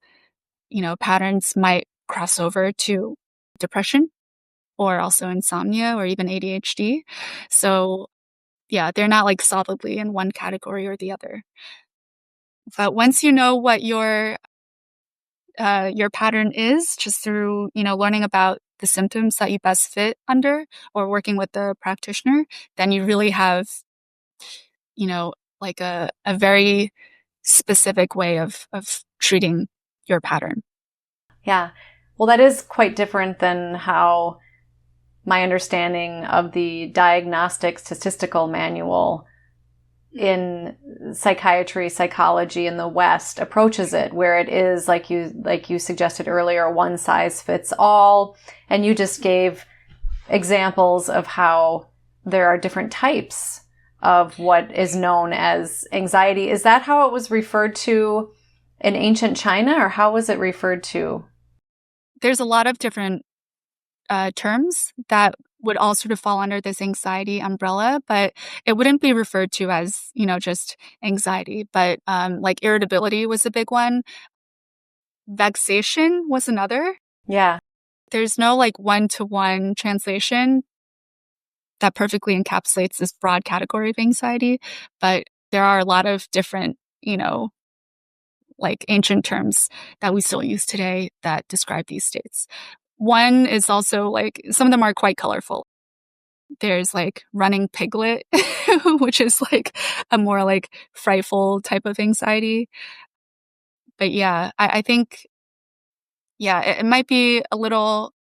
patterns might cross over to depression or also insomnia or even ADHD. So yeah, they're not like solidly in one category or the other. But once you know what your pattern is, just through, learning about the symptoms that you best fit under or working with the practitioner, then you really have, like a very specific way of treating your pattern. Yeah. Well, that is quite different than how my understanding of the Diagnostic Statistical Manual in psychiatry, psychology in the West approaches it, where it is like you suggested earlier, one size fits all. And you just gave examples of how there are different types of what is known as anxiety. Is that how it was referred to in ancient China, or how was it referred to? There's a lot of different terms that would all sort of fall under this anxiety umbrella, but it wouldn't be referred to as, just anxiety. But like irritability was a big one. Vexation was another. Yeah. There's no like one-to-one translation that perfectly encapsulates this broad category of anxiety, but there are a lot of different, like ancient terms that we still use today that describe these states. One is also like, some of them are quite colorful. There's like running piglet, which is like a more like frightful type of anxiety. But yeah, I think, yeah, it might be a little,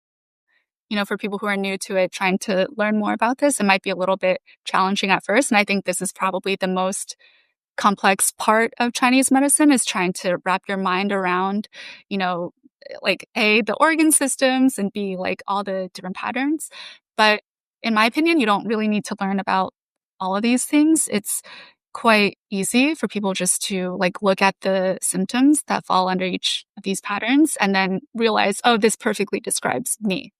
for people who are new to it, trying to learn more about this, it might be a little bit challenging at first. And I think this is probably the most complex part of Chinese medicine, is trying to wrap your mind around, like A, the organ systems, and B, like all the different patterns. But in my opinion, you don't really need to learn about all of these things. It's quite easy for people just to like look at the symptoms that fall under each of these patterns and then realize, oh, this perfectly describes me.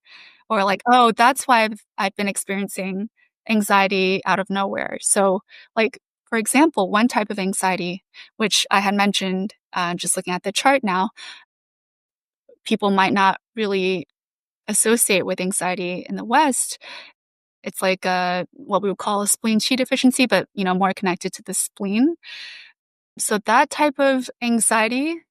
Or like, oh, that's why I've been experiencing anxiety out of nowhere. So like, for example, one type of anxiety, which I had mentioned, just looking at the chart now, people might not really associate with anxiety in the West. It's like what we would call a spleen qi deficiency, but more connected to the spleen. So that type of anxiety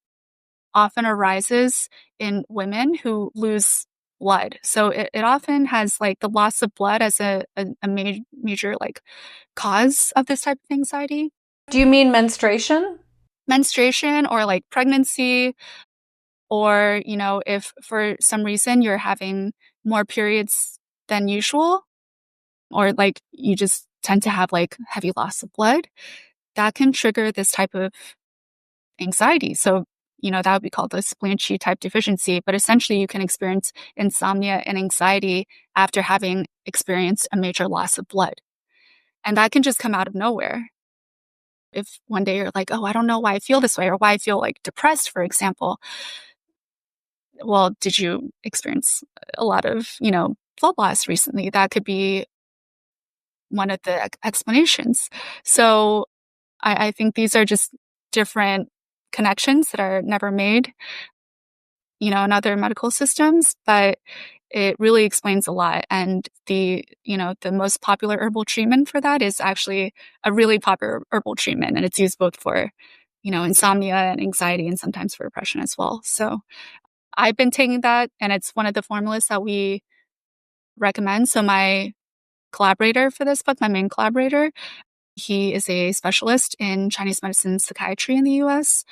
often arises in women who lose blood. So it often has like the loss of blood as a major like cause of this type of anxiety. Do you mean menstruation? Menstruation or like pregnancy, or, if for some reason you're having more periods than usual, or like you just tend to have like heavy loss of blood, that can trigger this type of anxiety. So, that would be called the spleen qi type deficiency. But essentially, you can experience insomnia and anxiety after having experienced a major loss of blood. And that can just come out of nowhere. If one day you're like, oh, I don't know why I feel this way, or why I feel like depressed, for example. Well, did you experience a lot of, blood loss recently? That could be one of the explanations. So I think these are just different connections that are never made, in other medical systems, but it really explains a lot. And the most popular herbal treatment for that is actually a really popular herbal treatment. And it's used both for, insomnia and anxiety, and sometimes for depression as well. So I've been taking that, and it's one of the formulas that we recommend. So my collaborator for this book, my main collaborator, he is a specialist in Chinese medicine psychiatry in the US.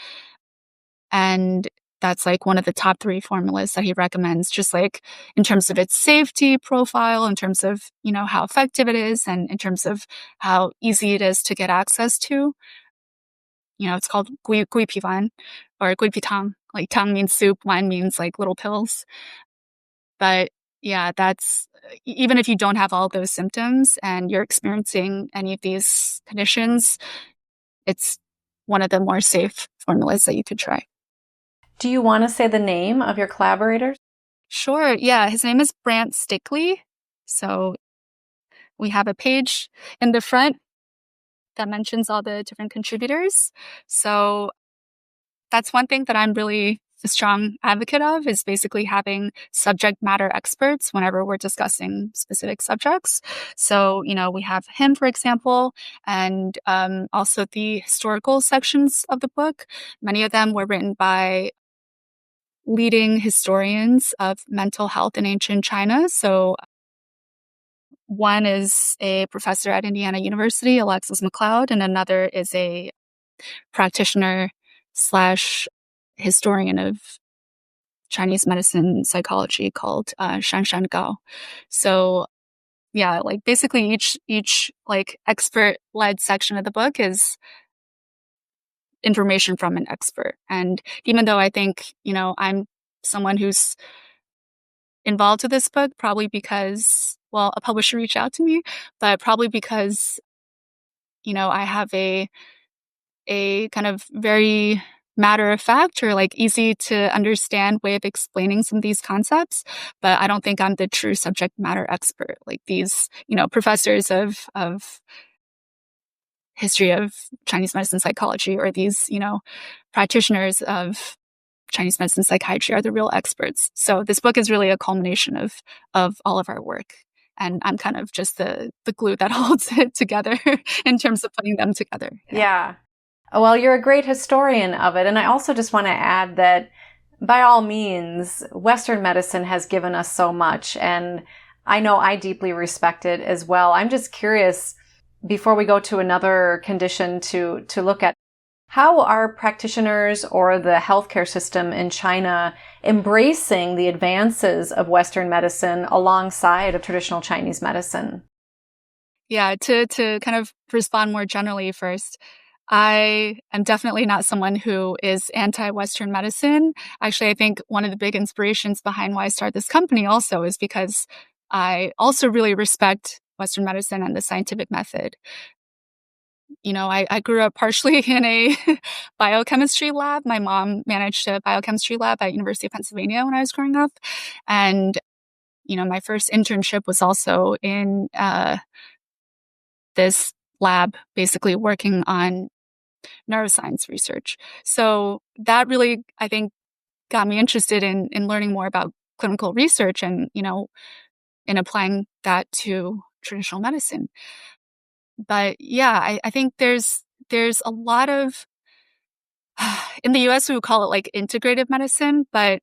And that's like one of the top 3 formulas that he recommends, just like in terms of its safety profile, in terms of, how effective it is, and in terms of how easy it is to get access to. It's called gui pi wan or gui pi tang. Like tang means soup, wan means like little pills. But yeah, that's even if you don't have all those symptoms and you're experiencing any of these conditions, it's one of the more safe formulas that you could try. Do you want to say the name of your collaborators? Sure. Yeah. His name is Brant Stickley. So we have a page in the front that mentions all the different contributors. So that's one thing that I'm really a strong advocate of, is basically having subject matter experts whenever we're discussing specific subjects. So, we have him, for example, and also the historical sections of the book. Many of them were written by leading historians of mental health in ancient China. So one is a professor at Indiana University, Alexis McLeod, and another is a practitioner slash historian of Chinese medicine psychology called Shan Gao. So yeah, like basically each like expert led section of the book is information from an expert. And even though I think, I'm someone who's involved with this book, probably because, well, a publisher reached out to me, but probably because, I have a kind of very matter of fact or like easy to understand way of explaining some of these concepts, but I don't think I'm the true subject matter expert. Like these, professors of history of Chinese medicine psychology, or these, practitioners of Chinese medicine psychiatry are the real experts. So this book is really a culmination of all of our work. And I'm kind of just the glue that holds it together in terms of putting them together. Yeah. Well, you're a great historian of it. And I also just want to add that by all means, Western medicine has given us so much. And I know I deeply respect it as well. I'm just curious, before we go to another condition to look at, how are practitioners or the healthcare system in China embracing the advances of Western medicine alongside of traditional Chinese medicine? Yeah, to kind of respond more generally first, I am definitely not someone who is anti-Western medicine. Actually, I think one of the big inspirations behind why I started this company also is because I also really respect Western medicine and the scientific method. I grew up partially in a biochemistry lab. My mom managed a biochemistry lab at University of Pennsylvania when I was growing up. And, my first internship was also in this lab, basically working on neuroscience research. So that really, I think, got me interested in learning more about clinical research and, in applying that to traditional medicine. But yeah, I think there's a lot of in the US we would call it like integrative medicine, but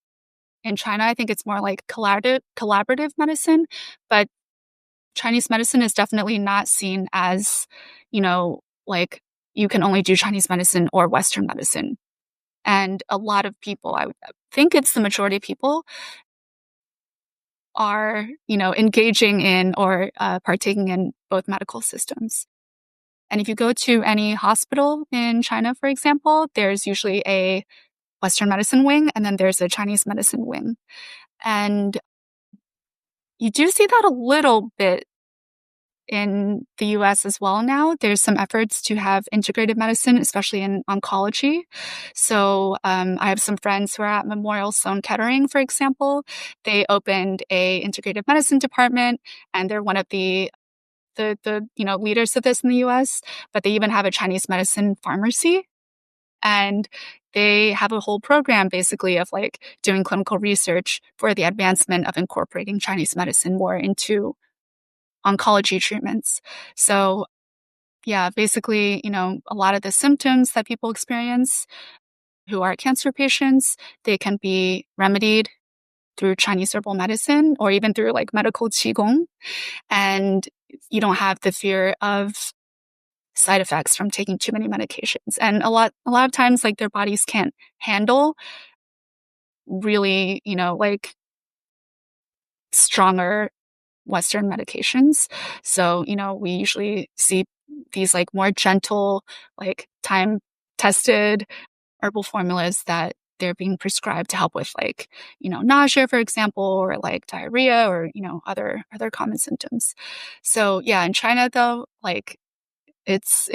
in China I think it's more like collaborative medicine. But Chinese medicine is definitely not seen as, like you can only do Chinese medicine or Western medicine. And a lot of people, I would think it's the majority of people, are, engaging in or partaking in both medical systems. And if you go to any hospital in China, for example, there's usually a Western medicine wing and then there's a Chinese medicine wing. And you do see that a little bit in the US as well now. There's some efforts to have integrated medicine, especially in oncology. So I have some friends who are at Memorial Sloan Kettering, for example. They opened a integrated medicine department, and they're one of the leaders of this in the US, but they even have a Chinese medicine pharmacy. And they have a whole program basically of like doing clinical research for the advancement of incorporating Chinese medicine more into oncology treatments. So yeah, basically, a lot of the symptoms that people experience who are cancer patients, they can be remedied through Chinese herbal medicine or even through like medical Qigong. And you don't have the fear of side effects from taking too many medications. And a lot of times like their bodies can't handle really, like stronger Western medications. So, we usually see these like more gentle, like time tested herbal formulas that they're being prescribed to help with like, nausea, for example, or like diarrhea or, other common symptoms. So yeah, in China though, like it's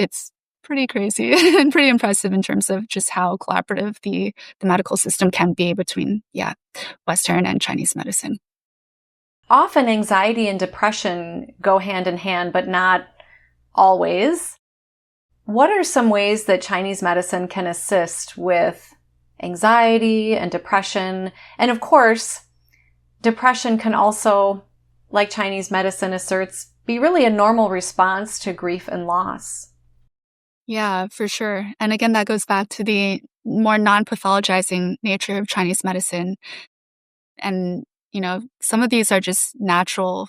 pretty crazy and pretty impressive in terms of just how collaborative the medical system can be between, Western and Chinese medicine. Often anxiety and depression go hand in hand, but not always. What are some ways that Chinese medicine can assist with anxiety and depression? And of course, depression can also, like Chinese medicine asserts, be really a normal response to grief and loss. Yeah, for sure. And again, that goes back to the more non-pathologizing nature of Chinese medicine. And, some of these are just natural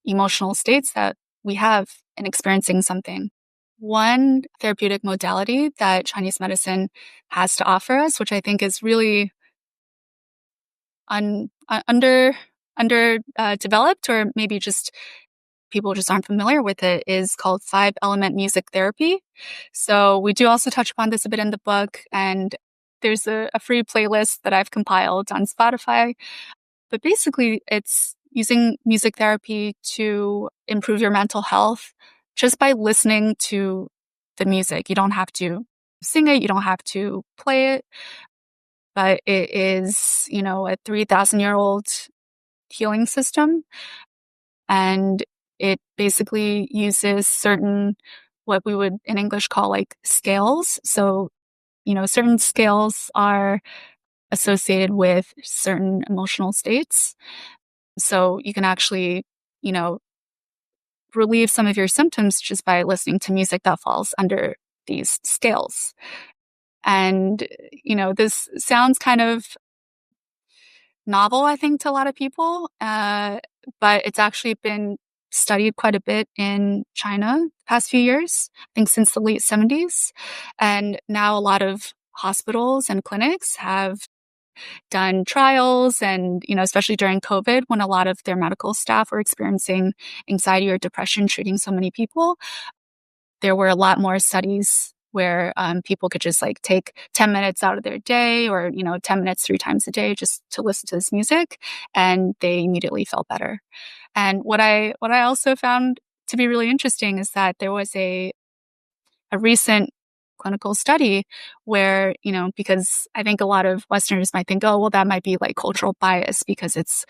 emotional states that we have in experiencing something. One therapeutic modality that Chinese medicine has to offer us, which I think is really developed, or maybe just people just aren't familiar with it, is called 5-element music therapy. So we do also touch upon this a bit in the book, and there's a free playlist that I've compiled on Spotify. But basically, it's using music therapy to improve your mental health just by listening to the music. You don't have to sing it, you don't have to play it, but it is, a 3,000-year-old healing system. And it basically uses certain, what we would in English call like scales. So, certain scales are associated with certain emotional states. So you can actually, you know, relieve some of your symptoms just by listening to music that falls under these scales. And, this sounds kind of novel, I think, to a lot of people, but it's actually been studied quite a bit in China the past few years, I think since the late 70s. And now a lot of hospitals and clinics have done trials and, especially during COVID, when a lot of their medical staff were experiencing anxiety or depression treating so many people, there were a lot more studies where people could just like take 10 minutes out of their day or, 10 minutes 3 times a day just to listen to this music, and they immediately felt better. And what I also found to be really interesting is that there was a recent clinical study where, because I think a lot of Westerners might think, oh, well, that might be like cultural bias because it's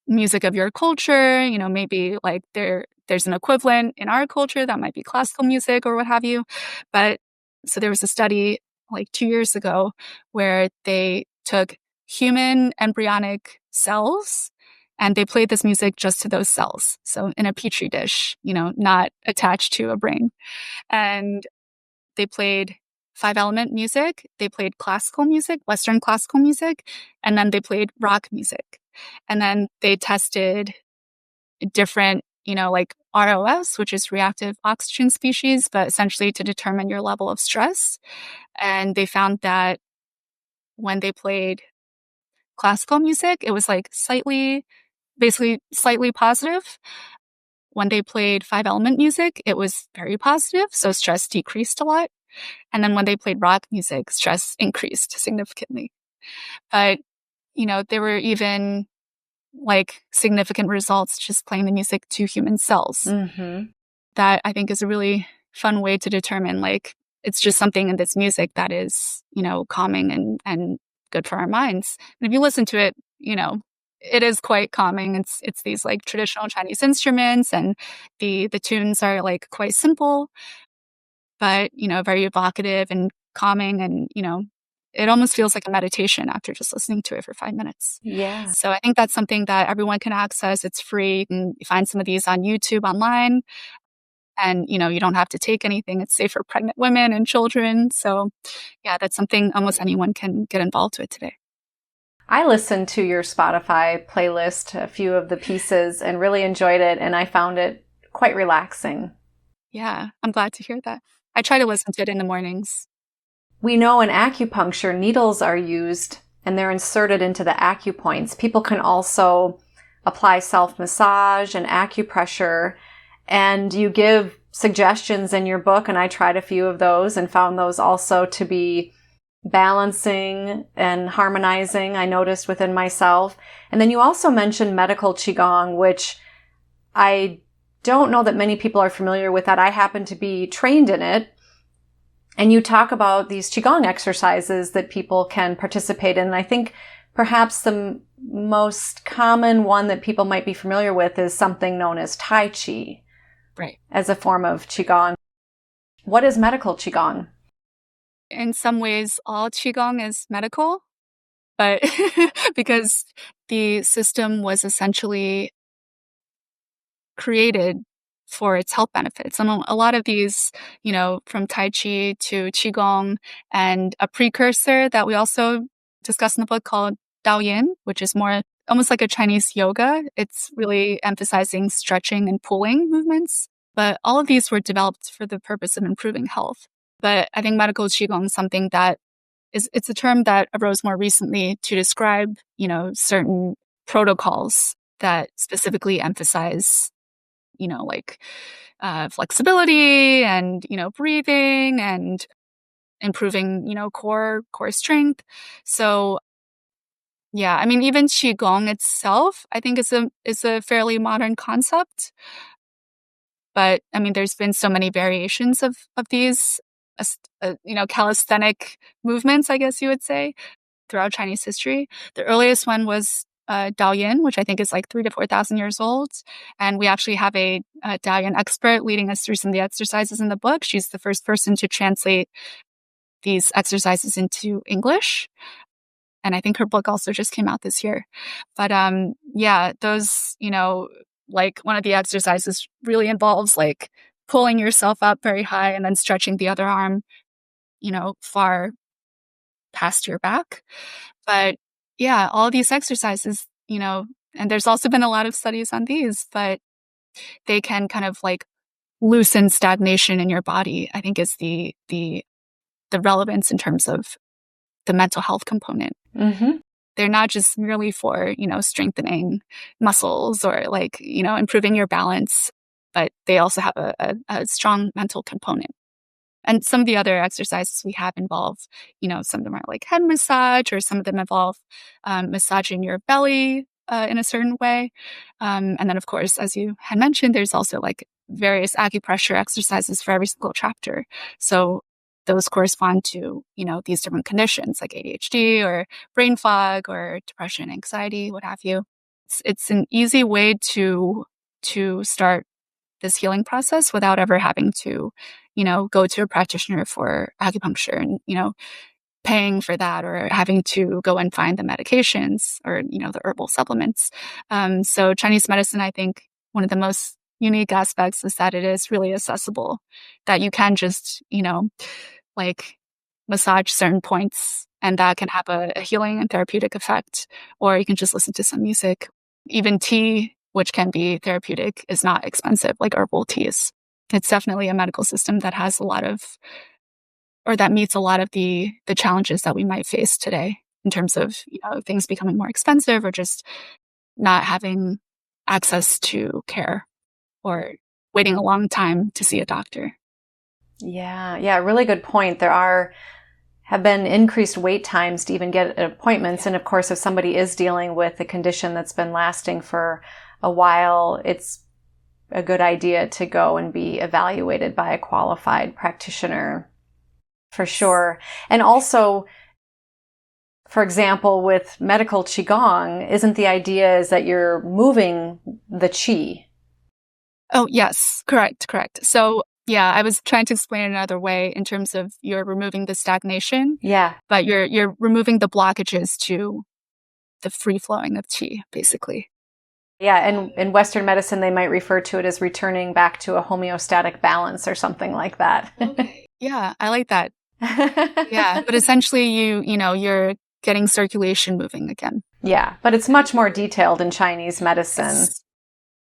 music of your culture, maybe like there's an equivalent in our culture that might be classical music or what have you. But so there was a study like 2 years ago where they took human embryonic cells and they played this music just to those cells. So in a petri dish, not attached to a brain. And they played 5-element music, they played classical music, Western classical music, and then they played rock music. And then they tested different, like ROS, which is reactive oxygen species, but essentially to determine your level of stress. And they found that when they played classical music, it was like basically slightly positive. When they played 5-element music, it was very positive, so stress decreased a lot. And then when they played rock music, stress increased significantly. But, there were even like significant results just playing the music to human cells. Mm-hmm. That I think is a really fun way to determine, like, it's just something in this music that is, calming and good for our minds. And if you listen to it, it is quite calming. It's these like traditional Chinese instruments, and the tunes are like quite simple, but, very evocative and calming. And, it almost feels like a meditation after just listening to it for 5 minutes. Yeah. So I think that's something that everyone can access. It's free. You can find some of these on YouTube online. And, you don't have to take anything. It's safe for pregnant women and children. So yeah, that's something almost anyone can get involved with today. I listened to your Spotify playlist, a few of the pieces, and really enjoyed it. And I found it quite relaxing. Yeah, I'm glad to hear that. I try to listen to it in the mornings. We know in acupuncture, needles are used and they're inserted into the acupoints. People can also apply self-massage and acupressure, and you give suggestions in your book, and I tried a few of those and found those also to be balancing and harmonizing, I noticed within myself. And then you also mentioned medical Qigong, which I don't know that many people are familiar with that. I happen to be trained in it. And you talk about these Qigong exercises that people can participate in. And I think perhaps the most common one that people might be familiar with is something known as Tai Chi. Right. As a form of Qigong. What is medical Qigong? In some ways, all Qigong is medical, but because the system was essentially created for its health benefits. And a lot of these, from Tai Chi to Qigong, and a precursor that we also discuss in the book called daoyin, which is more almost like a Chinese yoga. It's really emphasizing stretching and pulling movements. But all of these were developed for the purpose of improving health. But I think medical Qigong is something that it's a term that arose more recently to describe, certain protocols that specifically emphasize, flexibility and, breathing and improving, core strength. So yeah, I mean, even Qigong itself, I think is a fairly modern concept. But I mean, there's been so many variations of these, calisthenic movements, I guess you would say, throughout Chinese history. The earliest one was daoyin, which I think is like 3,000 to 4,000 years old. And we actually have a daoyin expert leading us through some of the exercises in the book. She's the first person to translate these exercises into English. And I think her book also just came out this year. But yeah, those, like one of the exercises really involves like pulling yourself up very high and then stretching the other arm, far past your back. But yeah, all these exercises, and there's also been a lot of studies on these, but they can kind of like loosen stagnation in your body, I think is the relevance in terms of the mental health component. Mm-hmm. They're not just merely for, strengthening muscles or like, improving your balance, but they also have a strong mental component. And some of the other exercises we have involve, some of them are like head massage, or some of them involve massaging your belly in a certain way. And then, of course, as you had mentioned, there's also like various acupressure exercises for every single chapter. So those correspond to, these different conditions like ADHD or brain fog or depression, anxiety, what have you. It's an easy way to start this healing process without ever having to, go to a practitioner for acupuncture and, paying for that, or having to go and find the medications or, the herbal supplements. So Chinese medicine, I think one of the most unique aspects is that it is really accessible, that you can just, like massage certain points and that can have a healing and therapeutic effect, or you can just listen to some music. Even tea, which can be therapeutic, is not expensive like herbal teas. It's definitely a medical system that has that meets a lot of the challenges that we might face today in terms of, things becoming more expensive or just not having access to care or waiting a long time to see a doctor. Yeah, really good point. There have been increased wait times to even get appointments. And of course, if somebody is dealing with a condition that's been lasting for a while, it's a good idea to go and be evaluated by a qualified practitioner, for sure. And also, for example, with medical Qigong, isn't the idea is that you're moving the Qi? Oh, yes, correct. So yeah, I was trying to explain it another way in terms of you're removing the stagnation. Yeah. But you're removing the blockages to the free flowing of qi, basically. Yeah, and in Western medicine, they might refer to it as returning back to a homeostatic balance or something like that. Okay. Yeah, I like that. Yeah, but essentially you're getting circulation moving again. Yeah, but it's much more detailed in Chinese medicine. Yes.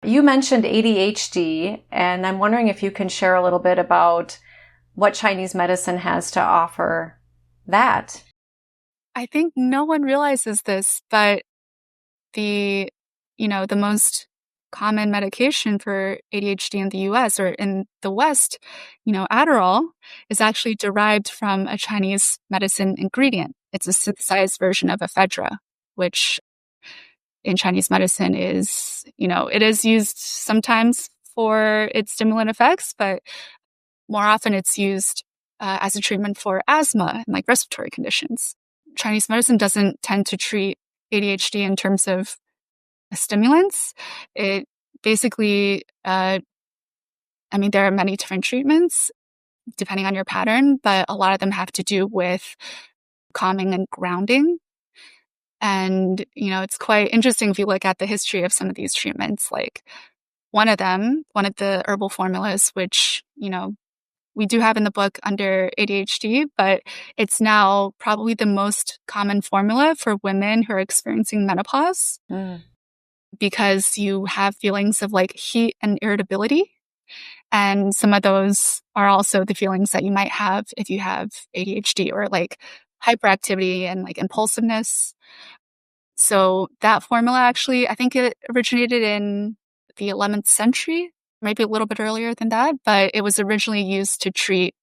You mentioned ADHD, and I'm wondering if you can share a little bit about what Chinese medicine has to offer that. I think no one realizes this, but the most common medication for ADHD in the US or in the West, Adderall, is actually derived from a Chinese medicine ingredient. It's a synthesized version of ephedra, which in Chinese medicine is, it is used sometimes for its stimulant effects, but more often it's used as a treatment for asthma and like respiratory conditions. Chinese medicine doesn't tend to treat ADHD in terms of stimulants. It basically, there are many different treatments depending on your pattern, but a lot of them have to do with calming and grounding. And, it's quite interesting if you look at the history of some of these treatments. Like one of the herbal formulas, which, we do have in the book under ADHD, but it's now probably the most common formula for women who are experiencing menopause. Because you have feelings of like heat and irritability. And some of those are also the feelings that you might have if you have ADHD or like hyperactivity and like impulsiveness. So that formula actually, I think it originated in the 11th century, maybe a little bit earlier than that, but it was originally used to treat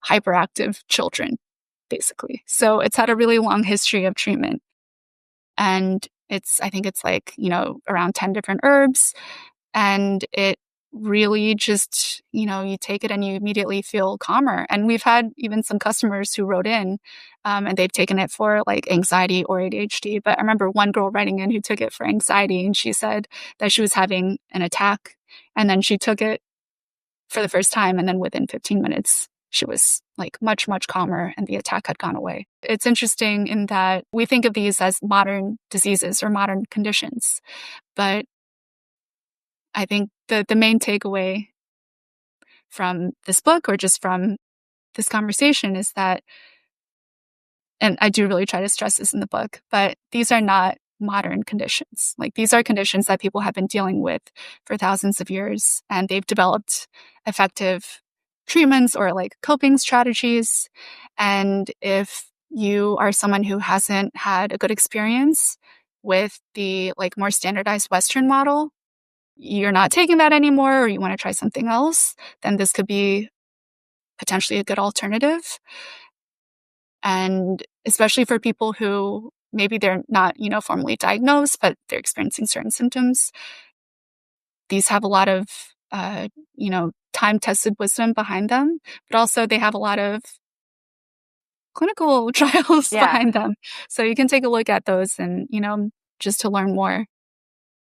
hyperactive children, basically. So it's had a really long history of treatment. And I think it's like, around 10 different herbs. And it really just, you take it and you immediately feel calmer. And we've had even some customers who wrote in and they've taken it for like anxiety or ADHD. But I remember one girl writing in who took it for anxiety, and she said that she was having an attack. And then she took it for the first time. And then within 15 minutes, she was like much, much calmer and the attack had gone away. It's interesting in that we think of these as modern diseases or modern conditions. But I think the main takeaway from this book or just from this conversation is that, and I do really try to stress this in the book, but these are not modern conditions. Like these are conditions that people have been dealing with for thousands of years, and they've developed effective treatments or like coping strategies. And if you are someone who hasn't had a good experience with the like more standardized Western model, you're not taking that anymore, or you want to try something else, then this could be potentially a good alternative. And especially for people who maybe they're not, formally diagnosed, but they're experiencing certain symptoms, these have a lot of, time-tested wisdom behind them, but also they have a lot of clinical trials behind them. So you can take a look at those and, just to learn more.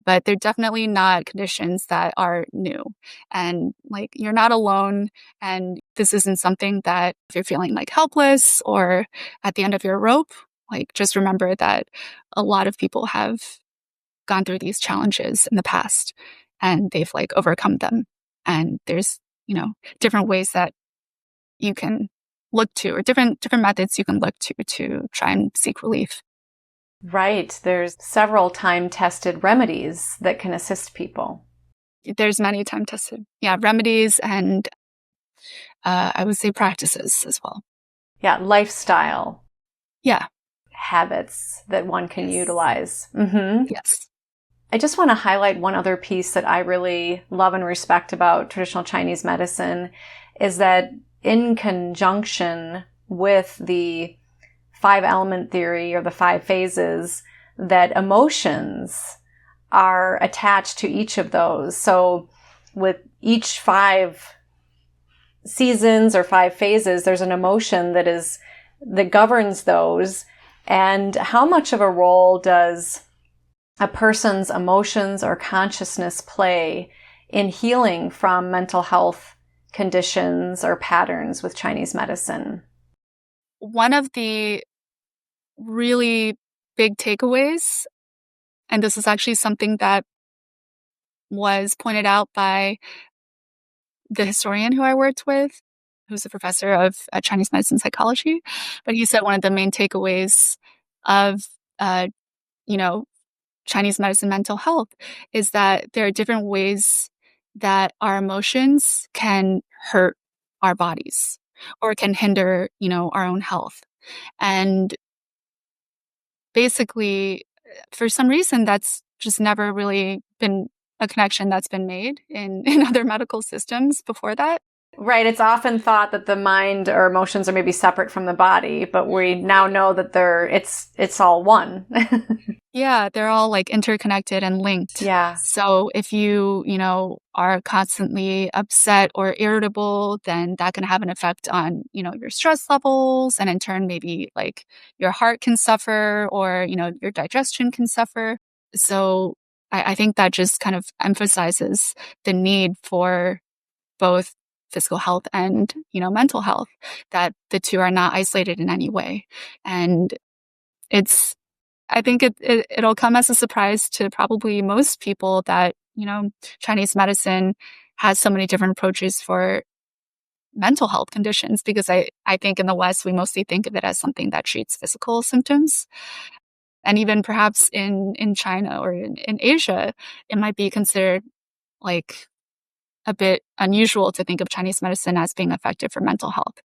But they're definitely not conditions that are new. And like, you're not alone. And this isn't something that if you're feeling like helpless or at the end of your rope, like just remember that a lot of people have gone through these challenges in the past and they've like overcome them. And there's, different ways that you can look to, or different methods you can look to try and seek relief. Right. There's several time-tested remedies that can assist people. There's many time-tested, remedies and I would say practices as well. Yeah, lifestyle. Yeah. Habits that one can utilize. Yes. I just want to highlight one other piece that I really love and respect about traditional Chinese medicine is that in conjunction with the 5-element theory or the 5 phases, that emotions are attached to each of those. So with each 5 seasons or 5 phases, there's an emotion that governs those. And how much of a role does a person's emotions or consciousness play in healing from mental health conditions or patterns with Chinese medicine? One of the really big takeaways, and this is actually something that was pointed out by the historian who I worked with, who's a professor of Chinese medicine psychology, but he said one of the main takeaways of, Chinese medicine mental health is that there are different ways that our emotions can hurt our bodies or can hinder, our own health. And basically, for some reason, that's just never really been a connection that's been made in other medical systems before that. Right. It's often thought that the mind or emotions are maybe separate from the body, but we now know that it's all one. Yeah, they're all like interconnected and linked. Yeah. So if you are constantly upset or irritable, then that can have an effect on, your stress levels, and in turn, maybe like your heart can suffer, or, your digestion can suffer. So I think that just kind of emphasizes the need for both physical health and, mental health, that the two are not isolated in any way. And I think it'll come as a surprise to probably most people that, Chinese medicine has so many different approaches for mental health conditions, because I think in the West, we mostly think of it as something that treats physical symptoms. And even perhaps in China or in Asia, it might be considered like a bit unusual to think of Chinese medicine as being effective for mental health.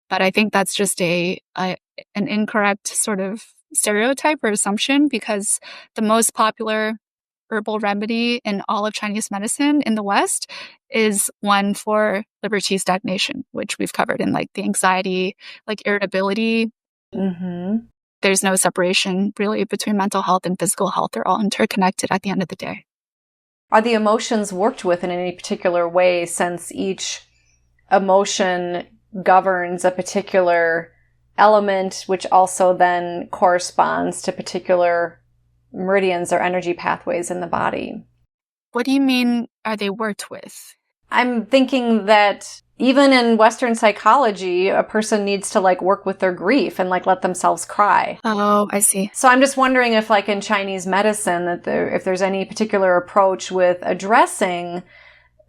But I think that's just an incorrect sort of stereotype or assumption, because the most popular herbal remedy in all of Chinese medicine in the West is one for liberty stagnation, which we've covered in like the anxiety, like irritability. Mm-hmm. There's no separation really between mental health and physical health. They're all interconnected at the end of the day. Are the emotions worked with in any particular way, since each emotion governs a particular element, which also then corresponds to particular meridians or energy pathways in the body? What do you mean, are they worked with? I'm thinking that even in Western psychology, a person needs to like work with their grief and like let themselves cry. Oh, I see. So I'm just wondering if like in Chinese medicine, if there's any particular approach with addressing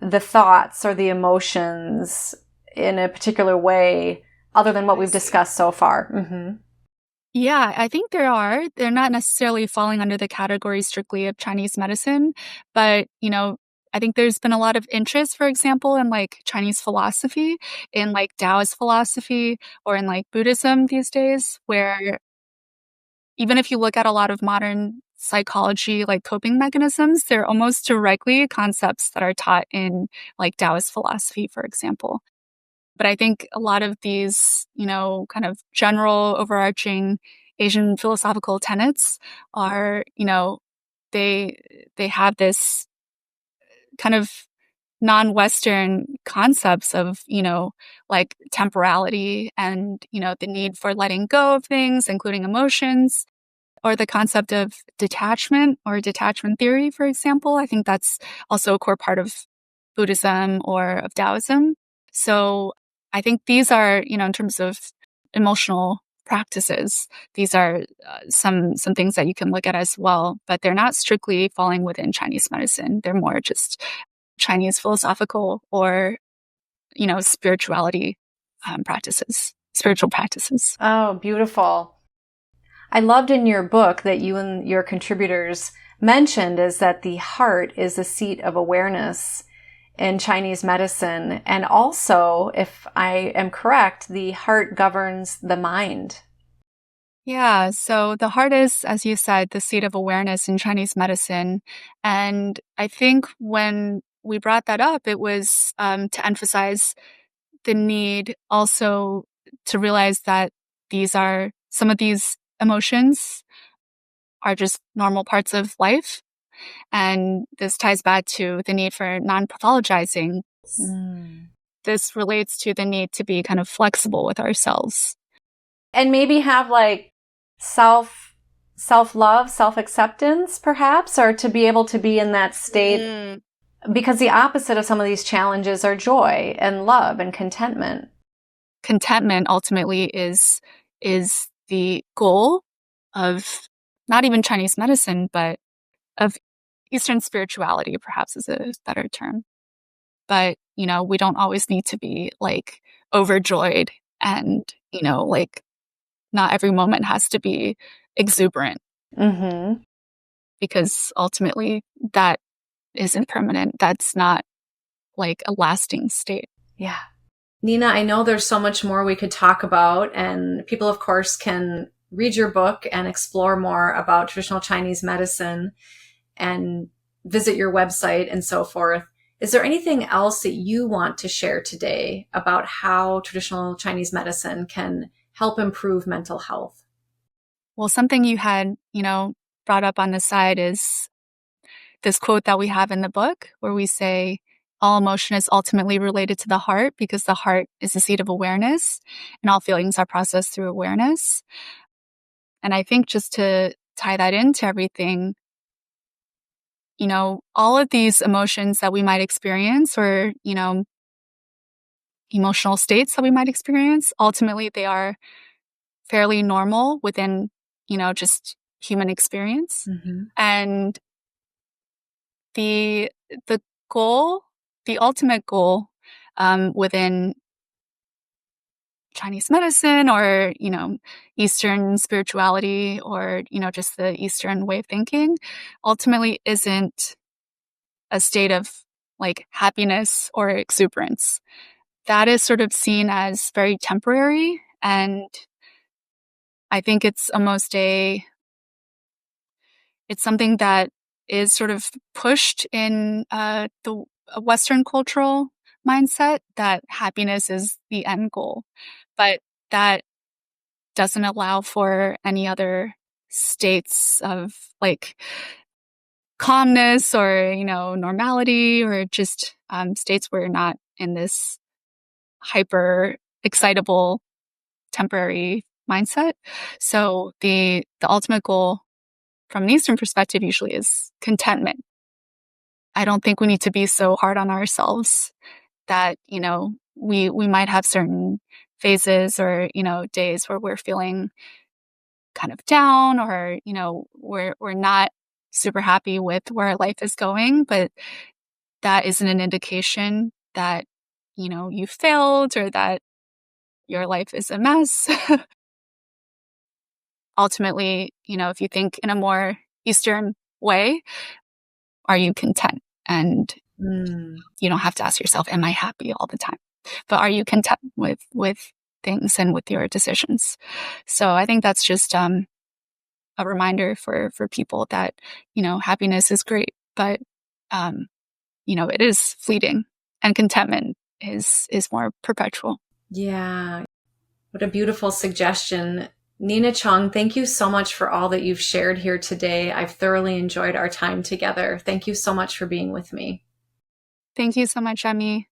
the thoughts or the emotions in a particular way other than what we've discussed so far. Mm-hmm. Yeah, I think there are. They're not necessarily falling under the category strictly of Chinese medicine, but, I think there's been a lot of interest, for example, in like Chinese philosophy, in like Taoist philosophy, or in like Buddhism these days, where even if you look at a lot of modern psychology, like coping mechanisms, they're almost directly concepts that are taught in like Taoist philosophy, for example. But I think a lot of these, kind of general overarching Asian philosophical tenets are, they have this kind of non-Western concepts of, like temporality and, the need for letting go of things, including emotions, or the concept of detachment or detachment theory, for example. I think that's also a core part of Buddhism or of Taoism. So I think these are, in terms of emotional practices, these are some things that you can look at as well, but they're not strictly falling within Chinese medicine. They're more just Chinese philosophical or, spirituality spiritual practices. Oh, beautiful. I loved in your book that you and your contributors mentioned is that the heart is the seat of awareness in Chinese medicine. And also, if I am correct, the heart governs the mind. Yeah, so the heart is, as you said, the seat of awareness in Chinese medicine. And I think when we brought that up, it was to emphasize the need also to realize that some of these emotions are just normal parts of life. And this ties back to the need for non-pathologizing. This relates to the need to be kind of flexible with ourselves. And maybe have like self-love, self-acceptance, perhaps, or to be able to be in that state. Because the opposite of some of these challenges are joy and love and contentment. Contentment ultimately is the goal of not even Chinese medicine, but of Eastern spirituality, perhaps is a better term. But, we don't always need to be like overjoyed and, like not every moment has to be exuberant. Mm-hmm. Because ultimately that isn't permanent. That's not like a lasting state. Yeah. Nina, I know there's so much more we could talk about, and people, of course, can read your book and explore more about traditional Chinese medicine and visit your website and so forth. Is there anything else that you want to share today about how traditional Chinese medicine can help improve mental health? Well, something you had, brought up on the side is this quote that we have in the book where we say, all emotion is ultimately related to the heart because the heart is the seat of awareness and all feelings are processed through awareness. And I think just to tie that into everything, all of these emotions that we might experience or, emotional states that we might experience, ultimately they are fairly normal within, just human experience. Mm-hmm. And the goal, the ultimate goal within Chinese medicine or, Eastern spirituality or, just the Eastern way of thinking ultimately isn't a state of like happiness or exuberance. That is sort of seen as very temporary. And I think it's almost it's something that is sort of pushed in the Western cultural mindset that happiness is the end goal. But that doesn't allow for any other states of like calmness or, normality or just states where you're not in this hyper excitable temporary mindset. So the ultimate goal from an Eastern perspective usually is contentment. I don't think we need to be so hard on ourselves that, we might have certain phases or, days where we're feeling kind of down or, we're not super happy with where our life is going, but that isn't an indication that, you failed or that your life is a mess. Ultimately, if you think in a more Eastern way, are you content? And you don't have to ask yourself, am I happy all the time? But are you content with things and with your decisions? So I think that's just a reminder for people that, happiness is great, but it is fleeting and contentment is more perpetual. Yeah. What a beautiful suggestion. Nina Cheng, thank you so much for all that you've shared here today. I've thoroughly enjoyed our time together. Thank you so much for being with me. Thank you so much, Emmy.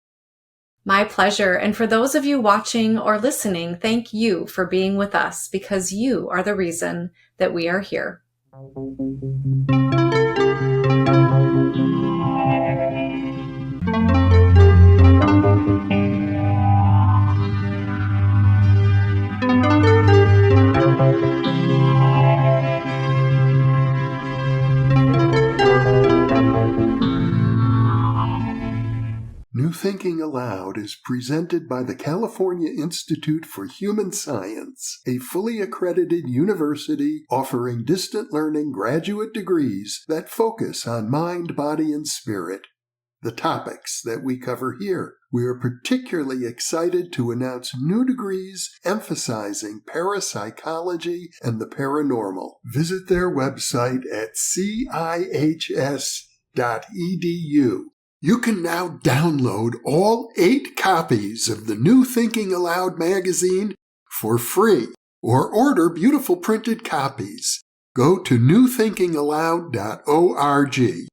My pleasure. And for those of you watching or listening, thank you for being with us because you are the reason that we are here. New Thinking Aloud is presented by the California Institute for Human Science, a fully accredited university offering distant learning graduate degrees that focus on mind, body, and spirit. The topics that we cover here. We are particularly excited to announce new degrees emphasizing parapsychology and the paranormal. Visit their website at cihs.edu. You can now download all 8 copies of the New Thinking Aloud magazine for free or order beautiful printed copies. Go to newthinkingaloud.org.